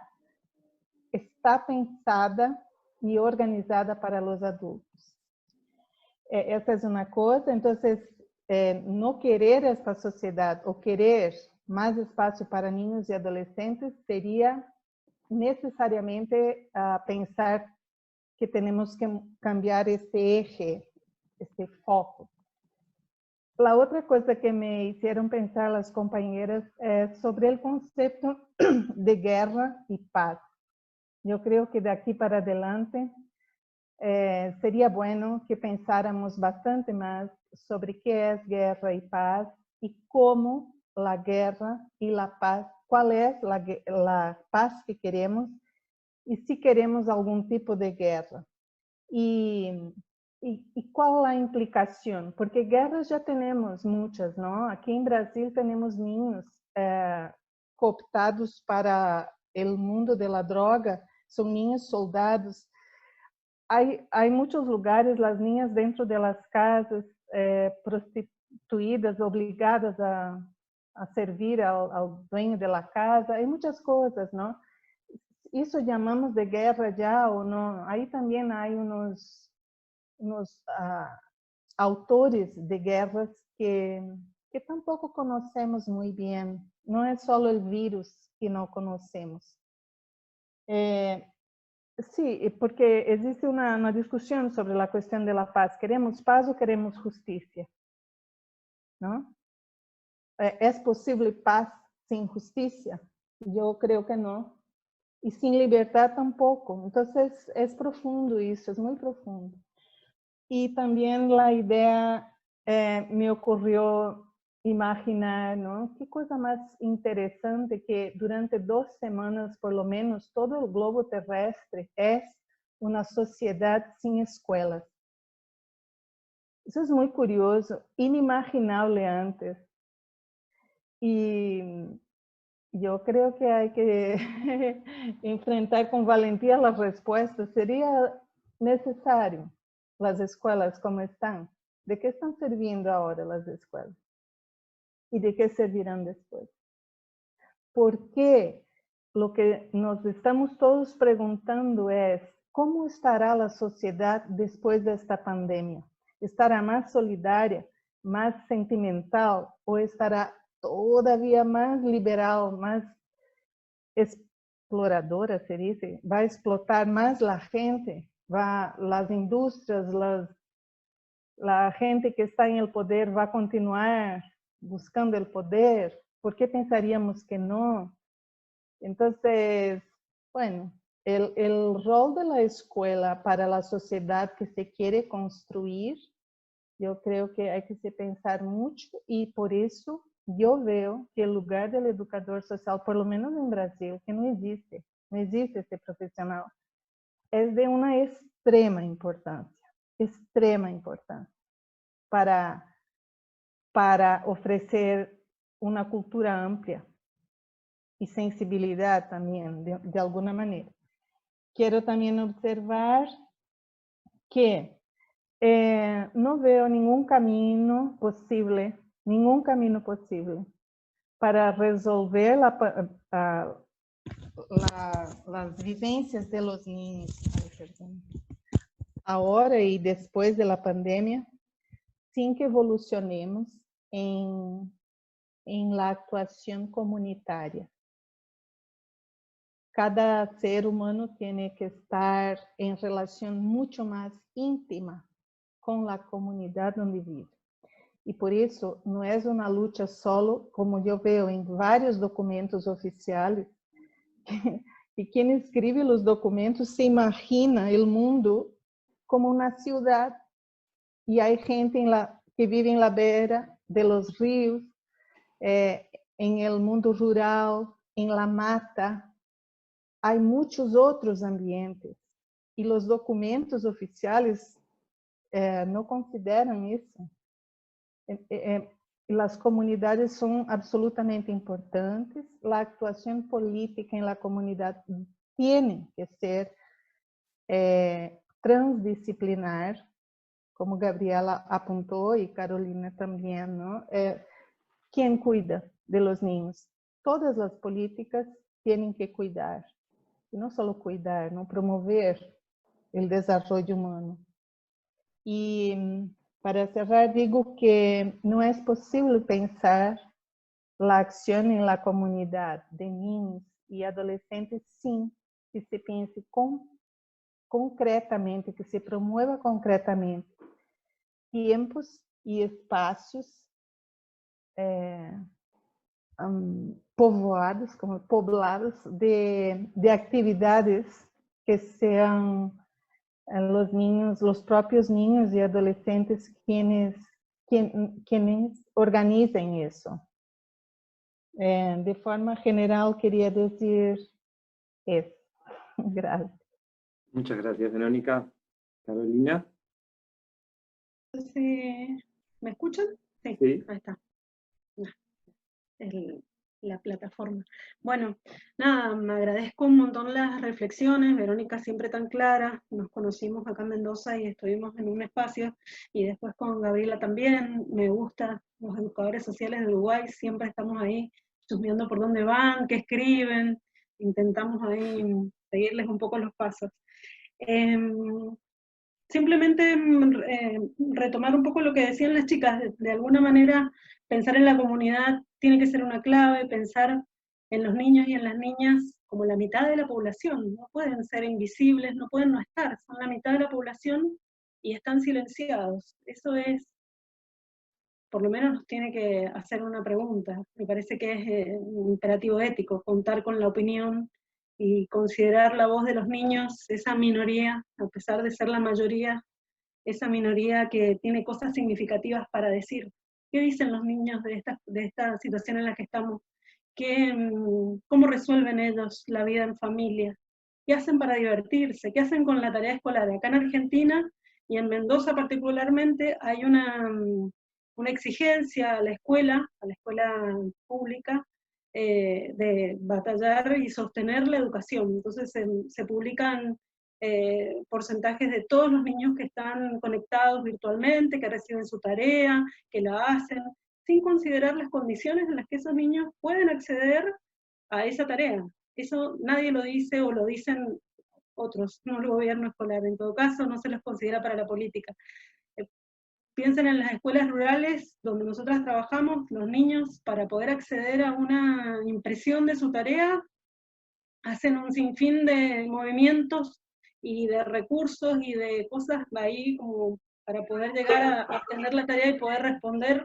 está pensada y organizada para los adultos. Esa es una cosa. Entonces, no querer esta sociedad o querer más espacio para niños y adolescentes sería necesariamente pensar que tenemos que cambiar este eje, este foco. La otra cosa que me hicieron pensar las compañeras es sobre el concepto de guerra y paz. Yo creo que de aquí para adelante sería bueno que pensáramos bastante más sobre qué es guerra y paz y cómo la guerra y la paz, cuál es la paz que queremos y si queremos algún tipo de guerra. Y cuál la implicación, porque guerras ya tenemos muchas, ¿no? Aquí en Brasil tenemos niños cooptados para el mundo de la droga, son niños soldados. Hay muchos lugares, las niñas dentro de las casas, prostituidas, obligadas a servir al dueño de la casa, hay muchas cosas, ¿no? ¿Eso llamamos de guerra ya o no? Ahí también hay unos autores de guerras que tampoco conocemos muy bien. No es solo el virus que no conocemos. Sí, porque existe una discusión sobre la cuestión de la paz. ¿Queremos paz o queremos justicia? ¿No? ¿Es posible paz sin justicia? Yo creo que no. Y sin libertad tampoco. Entonces, es profundo eso, es muy profundo. Y también la idea me ocurrió imaginar, ¿no? Qué cosa más interesante que durante 2 semanas, por lo menos, todo el globo terrestre es una sociedad sin escuelas. Eso es muy curioso, inimaginable antes. Y yo creo que hay que enfrentar con valentía las respuestas. ¿Sería necesario las escuelas como están? ¿De qué están sirviendo ahora las escuelas? ¿Y de qué servirán después? ¿Por qué? Lo que nos estamos todos preguntando es, ¿cómo estará la sociedad después de esta pandemia? ¿Estará más solidaria, más sentimental o estará todavía más liberal, más exploradora, se dice? ¿Va a explotar más la gente? Las industrias, la gente que está en el poder va a continuar buscando el poder? ¿Por qué pensaríamos que no? Entonces, bueno, el rol de la escuela para la sociedad que se quiere construir, yo creo que hay que se pensar mucho y por eso yo veo que el lugar del educador social, por lo menos en Brasil, que no existe este profesional, es de una extrema importancia para ofrecer una cultura amplia y sensibilidad también, de alguna manera. Quiero también observar que no veo ningún camino posible para resolver las vivencias de los niños ahora y después de la pandemia, sin que evolucionemos en la actuación comunitaria. Cada ser humano tiene que estar en relación mucho más íntima con la comunidad donde vive. Y por eso no es una lucha solo, como yo veo en varios documentos oficiales, y quien escribe los documentos se imagina el mundo como una ciudad y hay gente que vive en la vera de los ríos, en el mundo rural, en la mata. Hay muchos otros ambientes y los documentos oficiales no consideran eso. Las comunidades son absolutamente importantes. La actuación política en la comunidad tiene que ser transdisciplinar, como Gabriela apuntó y Carolina también, ¿no? ¿Quién cuida de los niños? Todas las políticas tienen que cuidar. Y no solo cuidar, no promover el desarrollo humano. Y para cerrar digo que no es posible pensar la acción en la comunidad de niños y adolescentes sin que se piense concretamente, que se promueva concretamente tiempos y espacios poblados de actividades que sean los niños, los propios niños y adolescentes quienes organicen eso. De forma general quería decir eso. Gracias. Muchas gracias, Verónica. Carolina. ¿Me escuchan? Sí. Ahí está. La plataforma. Bueno, nada, me agradezco un montón las reflexiones, Verónica siempre tan clara, nos conocimos acá en Mendoza y estuvimos en un espacio, y después con Gabriela también, me gusta, los educadores sociales de Uruguay, siempre estamos ahí chusmeando por dónde van, qué escriben, intentamos ahí seguirles un poco los pasos. Simplemente retomar un poco lo que decían las chicas, de alguna manera pensar en la comunidad tiene que ser una clave, pensar en los niños y en las niñas como la mitad de la población, no pueden ser invisibles, no pueden no estar, son la mitad de la población y están silenciados. Eso es, por lo menos nos tiene que hacer una pregunta, me parece que es un imperativo ético, contar con la opinión y considerar la voz de los niños, esa minoría, a pesar de ser la mayoría, esa minoría que tiene cosas significativas para decir. ¿Qué dicen los niños de esta situación en la que estamos? ¿Cómo resuelven ellos la vida en familia? ¿Qué hacen para divertirse? ¿Qué hacen con la tarea escolar? Acá en Argentina, y en Mendoza particularmente, hay una exigencia a la escuela pública, de batallar y sostener la educación. Entonces se publican porcentajes de todos los niños que están conectados virtualmente, que reciben su tarea, que la hacen, sin considerar las condiciones en las que esos niños pueden acceder a esa tarea. Eso nadie lo dice, o lo dicen otros, no el gobierno escolar. En todo caso, no se los considera para la política. Piensen en las escuelas rurales donde nosotras trabajamos, los niños, para poder acceder a una impresión de su tarea, hacen un sinfín de movimientos y de recursos y de cosas ahí como para poder llegar a obtener la tarea y poder responder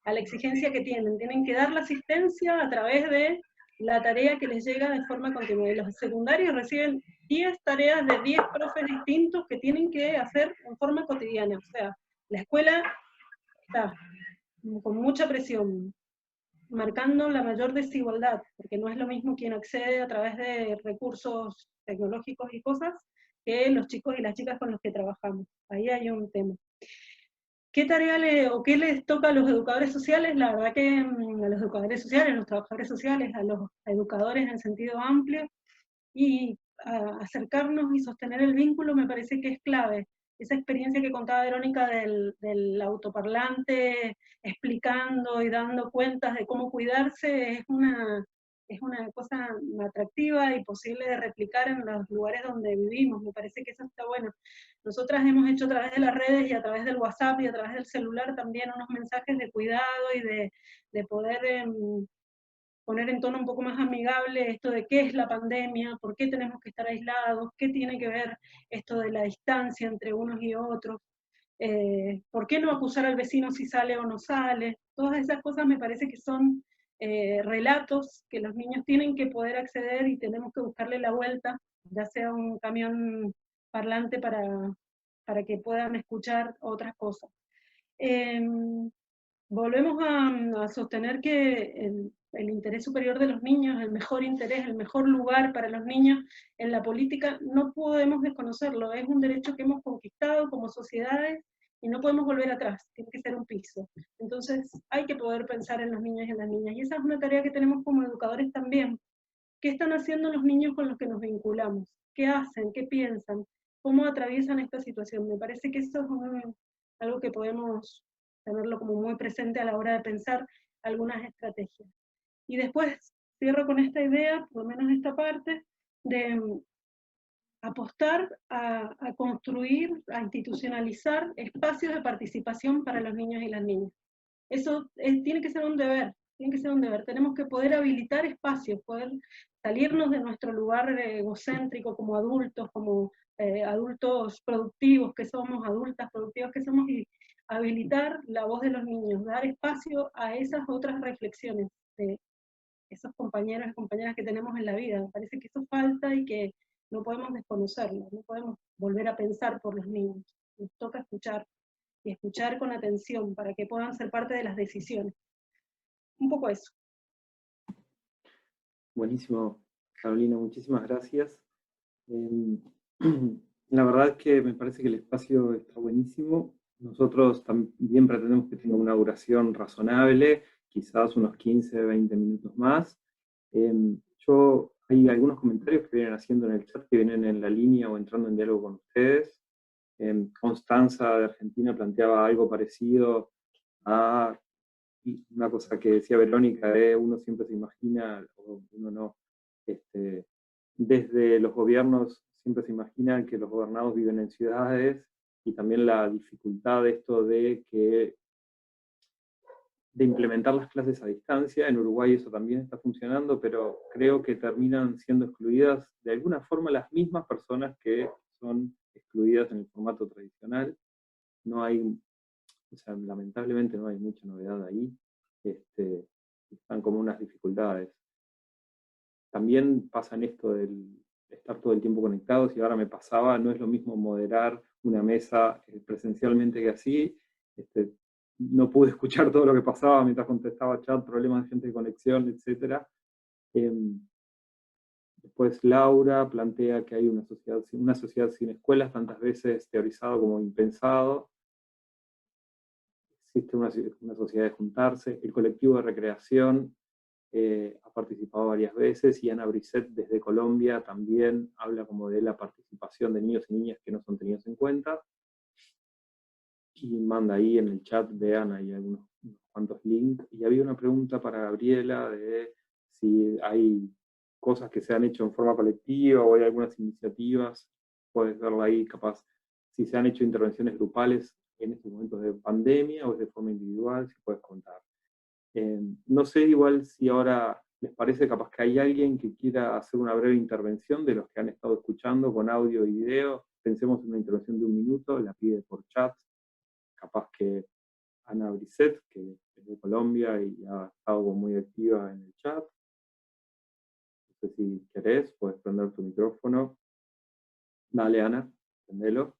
a la exigencia que tienen. Tienen que dar la asistencia a través de la tarea que les llega de forma continua. Y los secundarios reciben 10 tareas de 10 profes distintos que tienen que hacer en forma cotidiana. O sea, la escuela está con mucha presión, marcando la mayor desigualdad, porque no es lo mismo quien accede a través de recursos tecnológicos y cosas, que los chicos y las chicas con los que trabajamos. Ahí hay un tema. ¿Qué tarea qué les toca a los educadores sociales? La verdad que a los educadores sociales, a los trabajadores sociales, a los educadores en sentido amplio, y acercarnos y sostener el vínculo me parece que es clave. Esa experiencia que contaba Verónica del autoparlante explicando y dando cuentas de cómo cuidarse es una cosa atractiva y posible de replicar en los lugares donde vivimos. Me parece que eso está bueno. Nosotras hemos hecho a través de las redes y a través del WhatsApp y a través del celular también unos mensajes de cuidado y de poder poner en tono un poco más amigable esto de qué es la pandemia, por qué tenemos que estar aislados, qué tiene que ver esto de la distancia entre unos y otros, por qué no acusar al vecino si sale o no sale. Todas esas cosas me parece que son relatos que los niños tienen que poder acceder y tenemos que buscarle la vuelta, ya sea un camión parlante para que puedan escuchar otras cosas. Volvemos a sostener que el interés superior de los niños, el mejor interés, el mejor lugar para los niños en la política, no podemos desconocerlo. Es un derecho que hemos conquistado como sociedades y no podemos volver atrás, tiene que ser un piso. Entonces hay que poder pensar en los niños y en las niñas, y esa es una tarea que tenemos como educadores también. ¿Qué están haciendo los niños con los que nos vinculamos? ¿Qué hacen? ¿Qué piensan? ¿Cómo atraviesan esta situación? Me parece que eso es algo que podemos tenerlo como muy presente a la hora de pensar algunas estrategias. Y después cierro con esta idea, por lo menos esta parte, de apostar a construir, a institucionalizar espacios de participación para los niños y las niñas. Eso tiene que ser un deber, tiene que ser un deber. Tenemos que poder habilitar espacios, poder salirnos de nuestro lugar egocéntrico como adultos, como adultos productivos que somos, adultas productivas que somos, y habilitar la voz de los niños, dar espacio a esas otras reflexiones de esos compañeros y compañeras que tenemos en la vida. Me parece que eso falta y que no podemos desconocerlo, no podemos volver a pensar por los niños. Nos toca escuchar, y escuchar con atención para que puedan ser parte de las decisiones. Un poco eso. Buenísimo, Carolina, muchísimas gracias. La verdad es que me parece que el espacio está buenísimo. Nosotros también pretendemos que tenga una duración razonable, quizás unos 15, 20 minutos más. Hay algunos comentarios que vienen haciendo en el chat, que vienen en la línea o entrando en diálogo con ustedes. Constanza de Argentina planteaba algo parecido a una cosa que decía Verónica, uno siempre se imagina, o uno no, desde los gobiernos siempre se imagina que los gobernados viven en ciudades, y también la dificultad de esto de implementar las clases a distancia. En Uruguay eso también está funcionando, pero creo que terminan siendo excluidas de alguna forma las mismas personas que son excluidas en el formato tradicional. No hay, o sea, lamentablemente no hay mucha novedad ahí. Están como unas dificultades. También pasa en esto del estar todo el tiempo conectados, y ahora me pasaba, no es lo mismo moderar una mesa presencialmente que así. No pude escuchar todo lo que pasaba mientras contestaba chat, problemas de gente de conexión, etc. Después Laura plantea que hay una sociedad sin escuelas, tantas veces teorizado como impensado. Existe una sociedad de juntarse. El colectivo de recreación ha participado varias veces, y Ana Brisset desde Colombia también habla como de la participación de niños y niñas que no son tenidos en cuenta. Y manda ahí en el chat, vean, ahí unos cuantos links. Y había una pregunta para Gabriela de si hay cosas que se han hecho en forma colectiva o hay algunas iniciativas, puedes verla ahí, capaz, si se han hecho intervenciones grupales en estos momentos de pandemia o es de forma individual, si puedes contar. No sé igual si ahora les parece capaz que hay alguien que quiera hacer una breve intervención de los que han estado escuchando con audio y video. Pensemos en una intervención de 1 minuto, la pide por chat. Capaz que Ana Brisset, que es de Colombia y ha estado muy activa en el chat. No sé si querés, puedes prender tu micrófono. Dale, Ana, prendelo.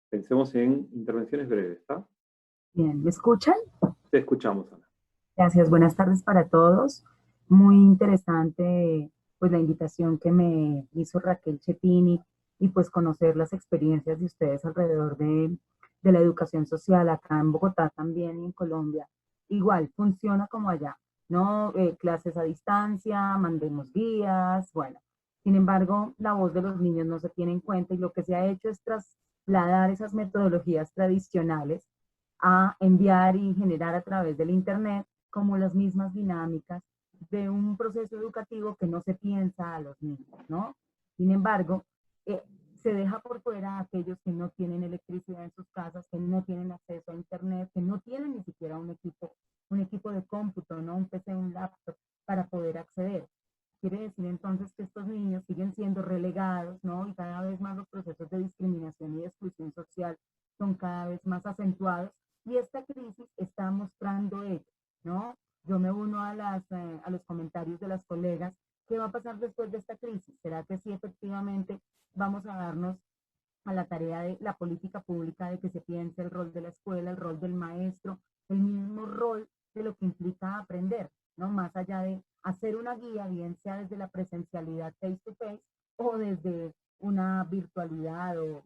Pensemos en intervenciones breves, ¿está? Bien, ¿me escuchan? Te escuchamos, Ana. Gracias, buenas tardes para todos. Muy interesante pues la invitación que me hizo Raquel Chetini y pues conocer las experiencias de ustedes alrededor de la educación social acá en Bogotá también y en Colombia. Igual, funciona como allá, ¿no? Clases a distancia, mandemos guías, bueno. Sin embargo, la voz de los niños no se tiene en cuenta y lo que se ha hecho es trasladar esas metodologías tradicionales a enviar y generar a través del Internet como las mismas dinámicas de un proceso educativo que no se piensa a los niños, ¿no? Sin embargo, se deja por fuera a aquellos que no tienen electricidad en sus casas, que no tienen acceso a Internet, que no tienen ni siquiera un equipo de cómputo, ¿no? Un PC, un laptop para poder acceder. Quiere decir entonces que estos niños siguen siendo relegados, ¿no? Y cada vez más los procesos de discriminación y de exclusión social son cada vez más acentuados, y esta crisis está mostrando ello, ¿no? Yo me uno a los comentarios de las colegas. ¿Qué va a pasar después de esta crisis? ¿Será que sí efectivamente vamos a darnos a la tarea de la política pública, de que se piense el rol de la escuela, el rol del maestro, el mismo rol de lo que implica aprender, ¿no? Más allá de hacer una guía, bien sea desde la presencialidad face to face o desde una virtualidad o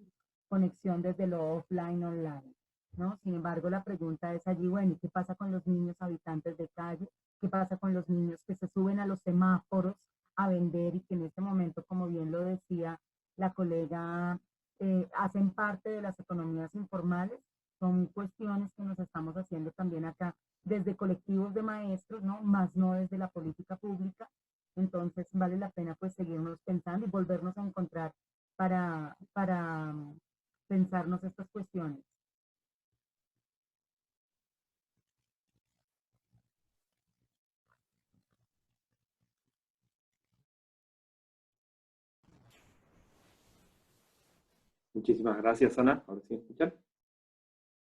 conexión desde lo offline online, ¿no? Sin embargo, la pregunta es allí, bueno, ¿y qué pasa con los niños habitantes de calle? ¿Qué pasa con los niños que se suben a los semáforos a vender y que en este momento, como bien lo decía la colega, hacen parte de las economías informales? Son cuestiones que nos estamos haciendo también acá desde colectivos de maestros, ¿no? Más no desde la política pública. Entonces vale la pena pues seguirnos pensando y volvernos a encontrar para pensarnos estas cuestiones. Muchísimas gracias, Ana. Ahora sí, ¿escuchar?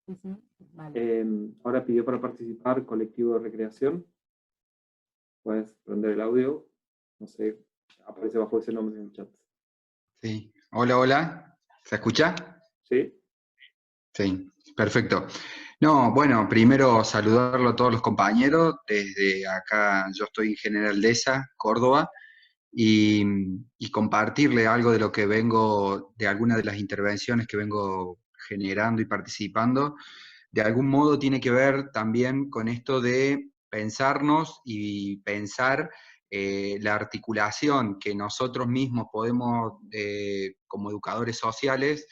Sí, sí, vale. Ahora pidió para participar colectivo de recreación. Puedes prender el audio. No sé, aparece bajo ese nombre en el chat. Sí. Hola, hola. ¿Se escucha? ¿Sí? Sí, perfecto. No, bueno, primero saludarlo a todos los compañeros. Desde acá, yo estoy en General Deza, Córdoba, y compartirle algo de lo que vengo, de algunas de las intervenciones que vengo generando y participando. De algún modo tiene que ver también con esto de pensarnos y pensar la articulación que nosotros mismos podemos, como educadores sociales,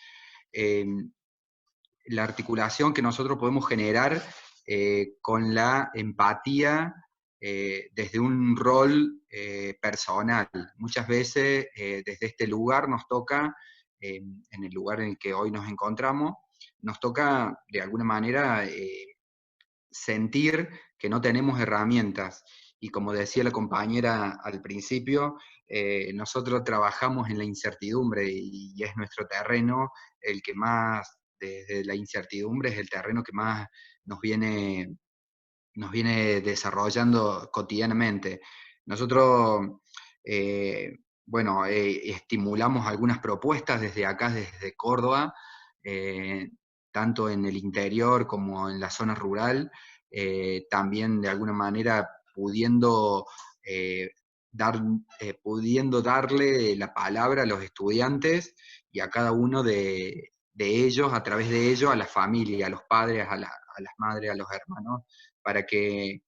la articulación que nosotros podemos generar con la empatía desde un rol personal. Muchas veces desde este lugar nos toca, en el lugar en el que hoy nos encontramos, nos toca de alguna manera sentir que no tenemos herramientas. Y como decía la compañera al principio, nosotros trabajamos en la incertidumbre y es nuestro terreno el que más, desde la incertidumbre, es el terreno que más nos viene desarrollando cotidianamente. Nosotros, bueno, estimulamos algunas propuestas desde acá, desde Córdoba, tanto en el interior como en la zona rural, también de alguna manera pudiendo pudiendo darle la palabra a los estudiantes y a cada uno de ellos, a través de ellos, a la familia, a los padres, a las madres, a los hermanos, para que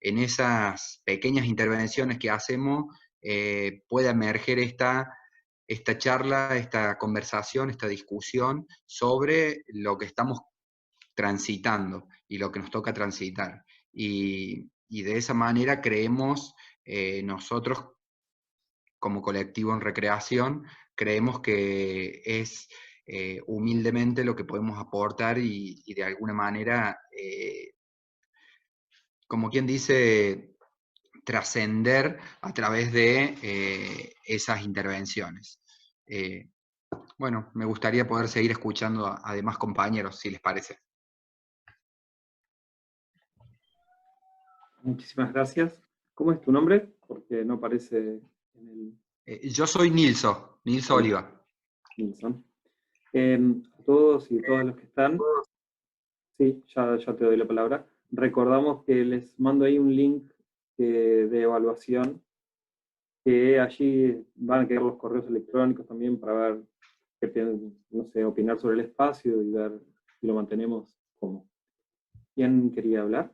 en esas pequeñas intervenciones que hacemos pueda emerger esta charla, esta conversación, esta discusión sobre lo que estamos transitando y lo que nos toca transitar. Y de esa manera creemos, nosotros como colectivo en recreación, creemos que es humildemente lo que podemos aportar y de alguna manera, como quien dice, trascender a través de esas intervenciones. Bueno, me gustaría poder seguir escuchando a demás compañeros, si les parece. Muchísimas gracias. ¿Cómo es tu nombre? Porque no aparece en el... Yo soy Nilso Oliva. Nilson. A todos y todas los que están, sí, ya te doy la palabra. Recordamos que les mando ahí un link de evaluación, que allí van a quedar los correos electrónicos también para ver qué piensan, no sé, opinar sobre el espacio y ver si lo mantenemos como. ¿Quién quería hablar?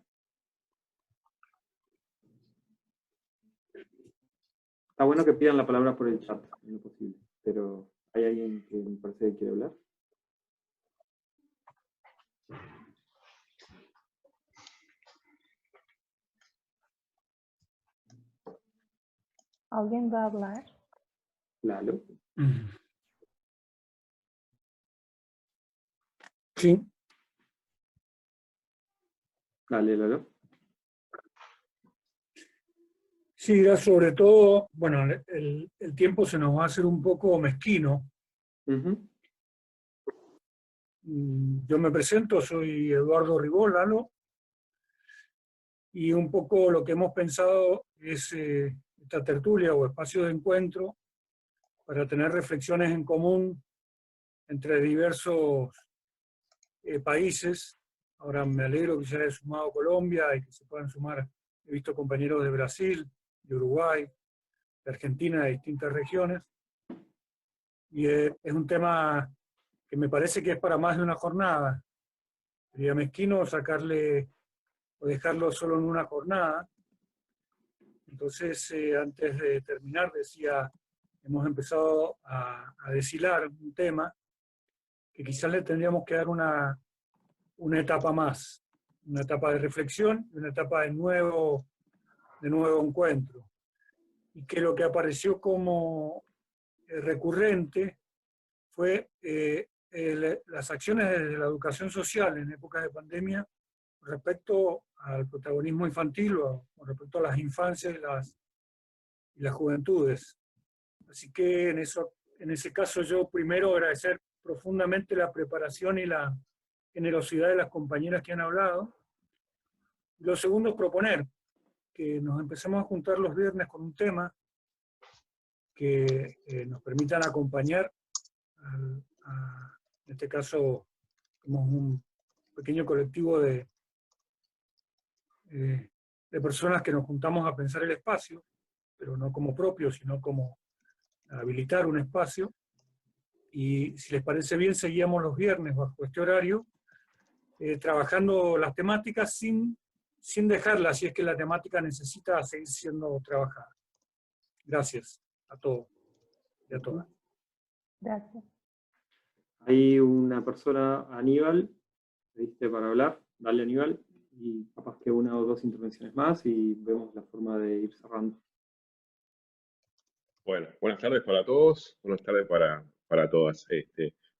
Está bueno que pidan la palabra por el chat, en lo posible, pero ¿hay alguien que me parece que quiere hablar? ¿Alguien va a hablar? Lalo. Sí. Dale, Lalo. Sí, sobre todo, bueno, el tiempo se nos va a hacer un poco mezquino. Yo me presento, soy Eduardo Ribó, Lalo, y un poco lo que hemos pensado es esta tertulia o espacio de encuentro para tener reflexiones en común entre diversos países. Ahora me alegro que se haya sumado Colombia y que se puedan sumar, he visto compañeros de Brasil, de Uruguay, de Argentina, de distintas regiones. Y es un tema que me parece que es para más de una jornada. Sería mezquino sacarle o dejarlo solo en una jornada. Entonces, antes de terminar, decía, hemos empezado a deshilar un tema que quizás le tendríamos que dar una etapa más, una etapa de reflexión y una etapa de nuevo encuentro. Y que lo que apareció como recurrente fue las acciones de la educación social en épocas de pandemia respecto al protagonismo infantil o respecto a las infancias y las juventudes. Así que en ese caso yo primero agradecer profundamente la preparación y la generosidad de las compañeras que han hablado. Y lo segundo es proponer que nos empecemos a juntar los viernes con un tema que nos permitan acompañar, en este caso, somos un pequeño colectivo de personas que nos juntamos a pensar el espacio, pero no como propio, sino como habilitar un espacio. Y si les parece bien, seguíamos los viernes bajo este horario, trabajando las temáticas sin dejarlas, si es que la temática necesita seguir siendo trabajada. Gracias a todos y a todas. Gracias. Hay una persona, Aníbal, ¿viste? Para hablar. Dale, Aníbal. Y capaz que una o dos intervenciones más y vemos la forma de ir cerrando. Bueno, buenas tardes para todos, buenas tardes para todas.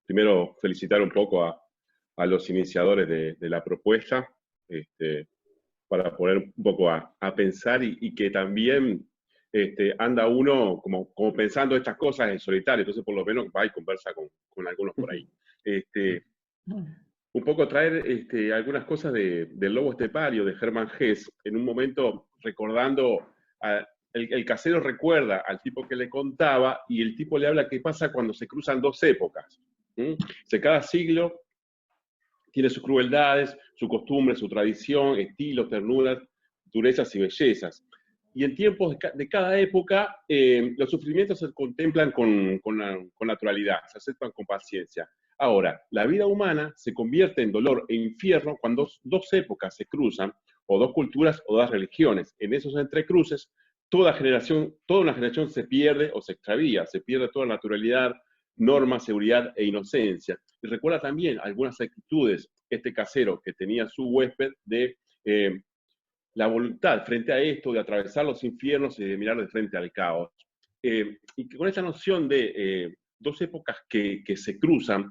Primero, felicitar un poco a los iniciadores de la propuesta, para poner un poco a pensar y que también anda uno como pensando estas cosas en solitario, entonces por lo menos va y conversa con algunos por ahí. Un poco traer algunas cosas del Lobo Estepario, de Hermann Hesse, en un momento recordando, el casero recuerda al tipo que le contaba, y el tipo le habla qué pasa cuando se cruzan dos épocas. Cada siglo tiene sus crueldades, su costumbre, su tradición, estilos, ternuras, durezas y bellezas. y en tiempos de cada época, los sufrimientos se contemplan con naturalidad, se aceptan con paciencia. Ahora, la vida humana se convierte en dolor e infierno cuando dos épocas se cruzan, o dos culturas o dos religiones. En esos entrecruces, toda una generación se pierde o se extravía, se pierde toda naturalidad, norma, seguridad e inocencia. Y recuerda también algunas actitudes, este casero que tenía su huésped, de la voluntad frente a esto, de atravesar los infiernos y de mirar de frente al caos. Y que con esta noción de dos épocas que se cruzan,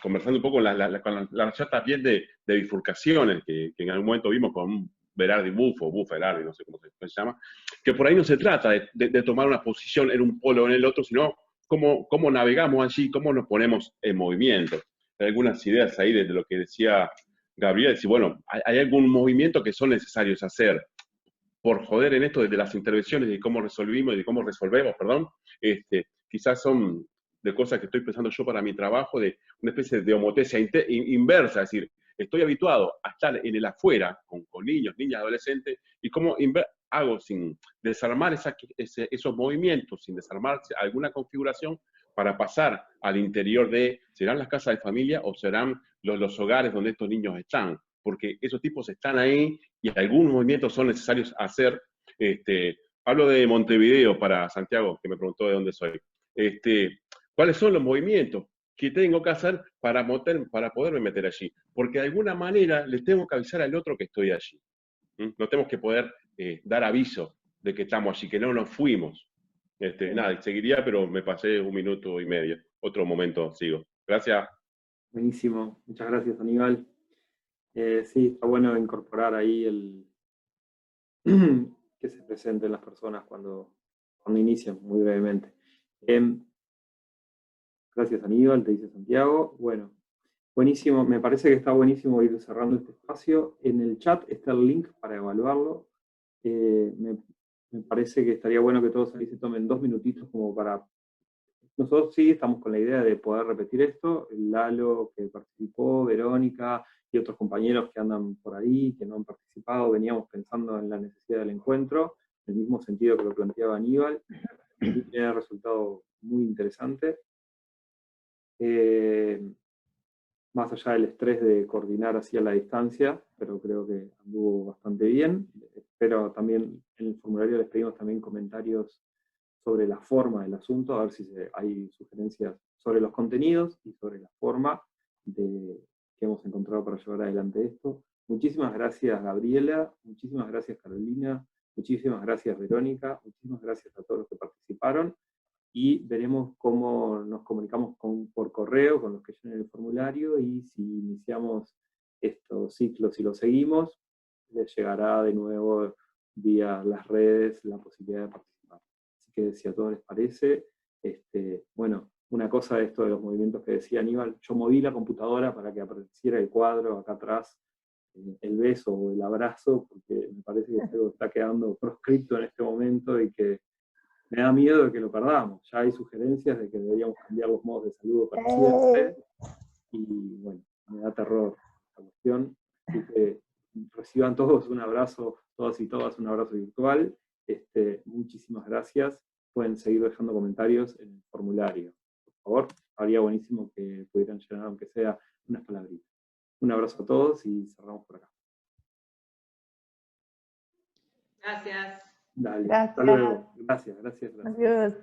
conversando un poco con la chata bien de bifurcaciones, que en algún momento vimos con Berardi Buffo, Berardi, no sé cómo se llama, que por ahí no se trata de tomar una posición en un polo o en el otro, sino cómo navegamos allí, cómo nos ponemos en movimiento. Hay algunas ideas ahí de lo que decía Gabriel, decir, bueno, hay algún movimiento que son necesarios hacer. Por joder en esto de las intervenciones, de cómo resolvimos y de cómo resolvemos, perdón, quizás son de cosas que estoy pensando yo para mi trabajo, de una especie de homotesia inversa, es decir, estoy habituado a estar en el afuera, con niños, niñas, adolescentes, y cómo hago sin desarmar esos movimientos, sin desarmar alguna configuración, para pasar al interior de, ¿serán las casas de familia o serán los hogares donde estos niños están? Porque esos tipos están ahí y algunos movimientos son necesarios hacer. Hablo de Montevideo para Santiago, que me preguntó de dónde soy. ¿Cuáles son los movimientos que tengo que hacer para poderme meter allí? Porque de alguna manera les tengo que avisar al otro que estoy allí. No tenemos que poder dar aviso de que estamos allí, que no nos fuimos. Nada, seguiría, pero me pasé 1 minuto y medio. Otro momento sigo. Gracias. Buenísimo, muchas gracias, Aníbal. Sí, está bueno incorporar ahí que se presenten las personas cuando inician, muy brevemente. Gracias, Aníbal, te dice Santiago. Bueno, buenísimo, me parece que está buenísimo ir cerrando este espacio. En el chat está el link para evaluarlo. Me parece que estaría bueno que todos ahí se tomen 2 minutitos como para... Nosotros sí estamos con la idea de poder repetir esto. Lalo, que participó, Verónica y otros compañeros que andan por ahí, que no han participado, veníamos pensando en la necesidad del encuentro, en el mismo sentido que lo planteaba Aníbal, y tiene resultado muy interesante. Más allá del estrés de coordinar hacia la distancia, pero creo que anduvo bastante bien. Pero también en el formulario les pedimos también comentarios sobre la forma del asunto, a ver si hay sugerencias sobre los contenidos y sobre la forma que hemos encontrado para llevar adelante esto. Muchísimas gracias, Gabriela, muchísimas gracias, Carolina, muchísimas gracias, Verónica, muchísimas gracias a todos los que participaron, y veremos cómo nos comunicamos por correo con los que llenen el formulario, y si iniciamos estos ciclos y los seguimos, les llegará de nuevo vía las redes la posibilidad de participar. Así que si a todos les parece, bueno, una cosa de esto de los movimientos que decía Aníbal, yo moví la computadora para que apareciera el cuadro acá atrás, el beso o el abrazo, porque me parece que es algo que está quedando proscripto en este momento y que me da miedo de que lo perdamos. Ya hay sugerencias de que deberíamos cambiar los modos de saludo para siempre, y bueno, me da terror esta cuestión. Así que reciban todos un abrazo, todas y todas un abrazo virtual. Muchísimas gracias. Pueden seguir dejando comentarios en el formulario. Por favor, habría buenísimo que pudieran llenar, aunque sea unas palabritas. Un abrazo a todos y cerramos por acá. Gracias. Dale, Gracias. hasta luego. Gracias. Adiós.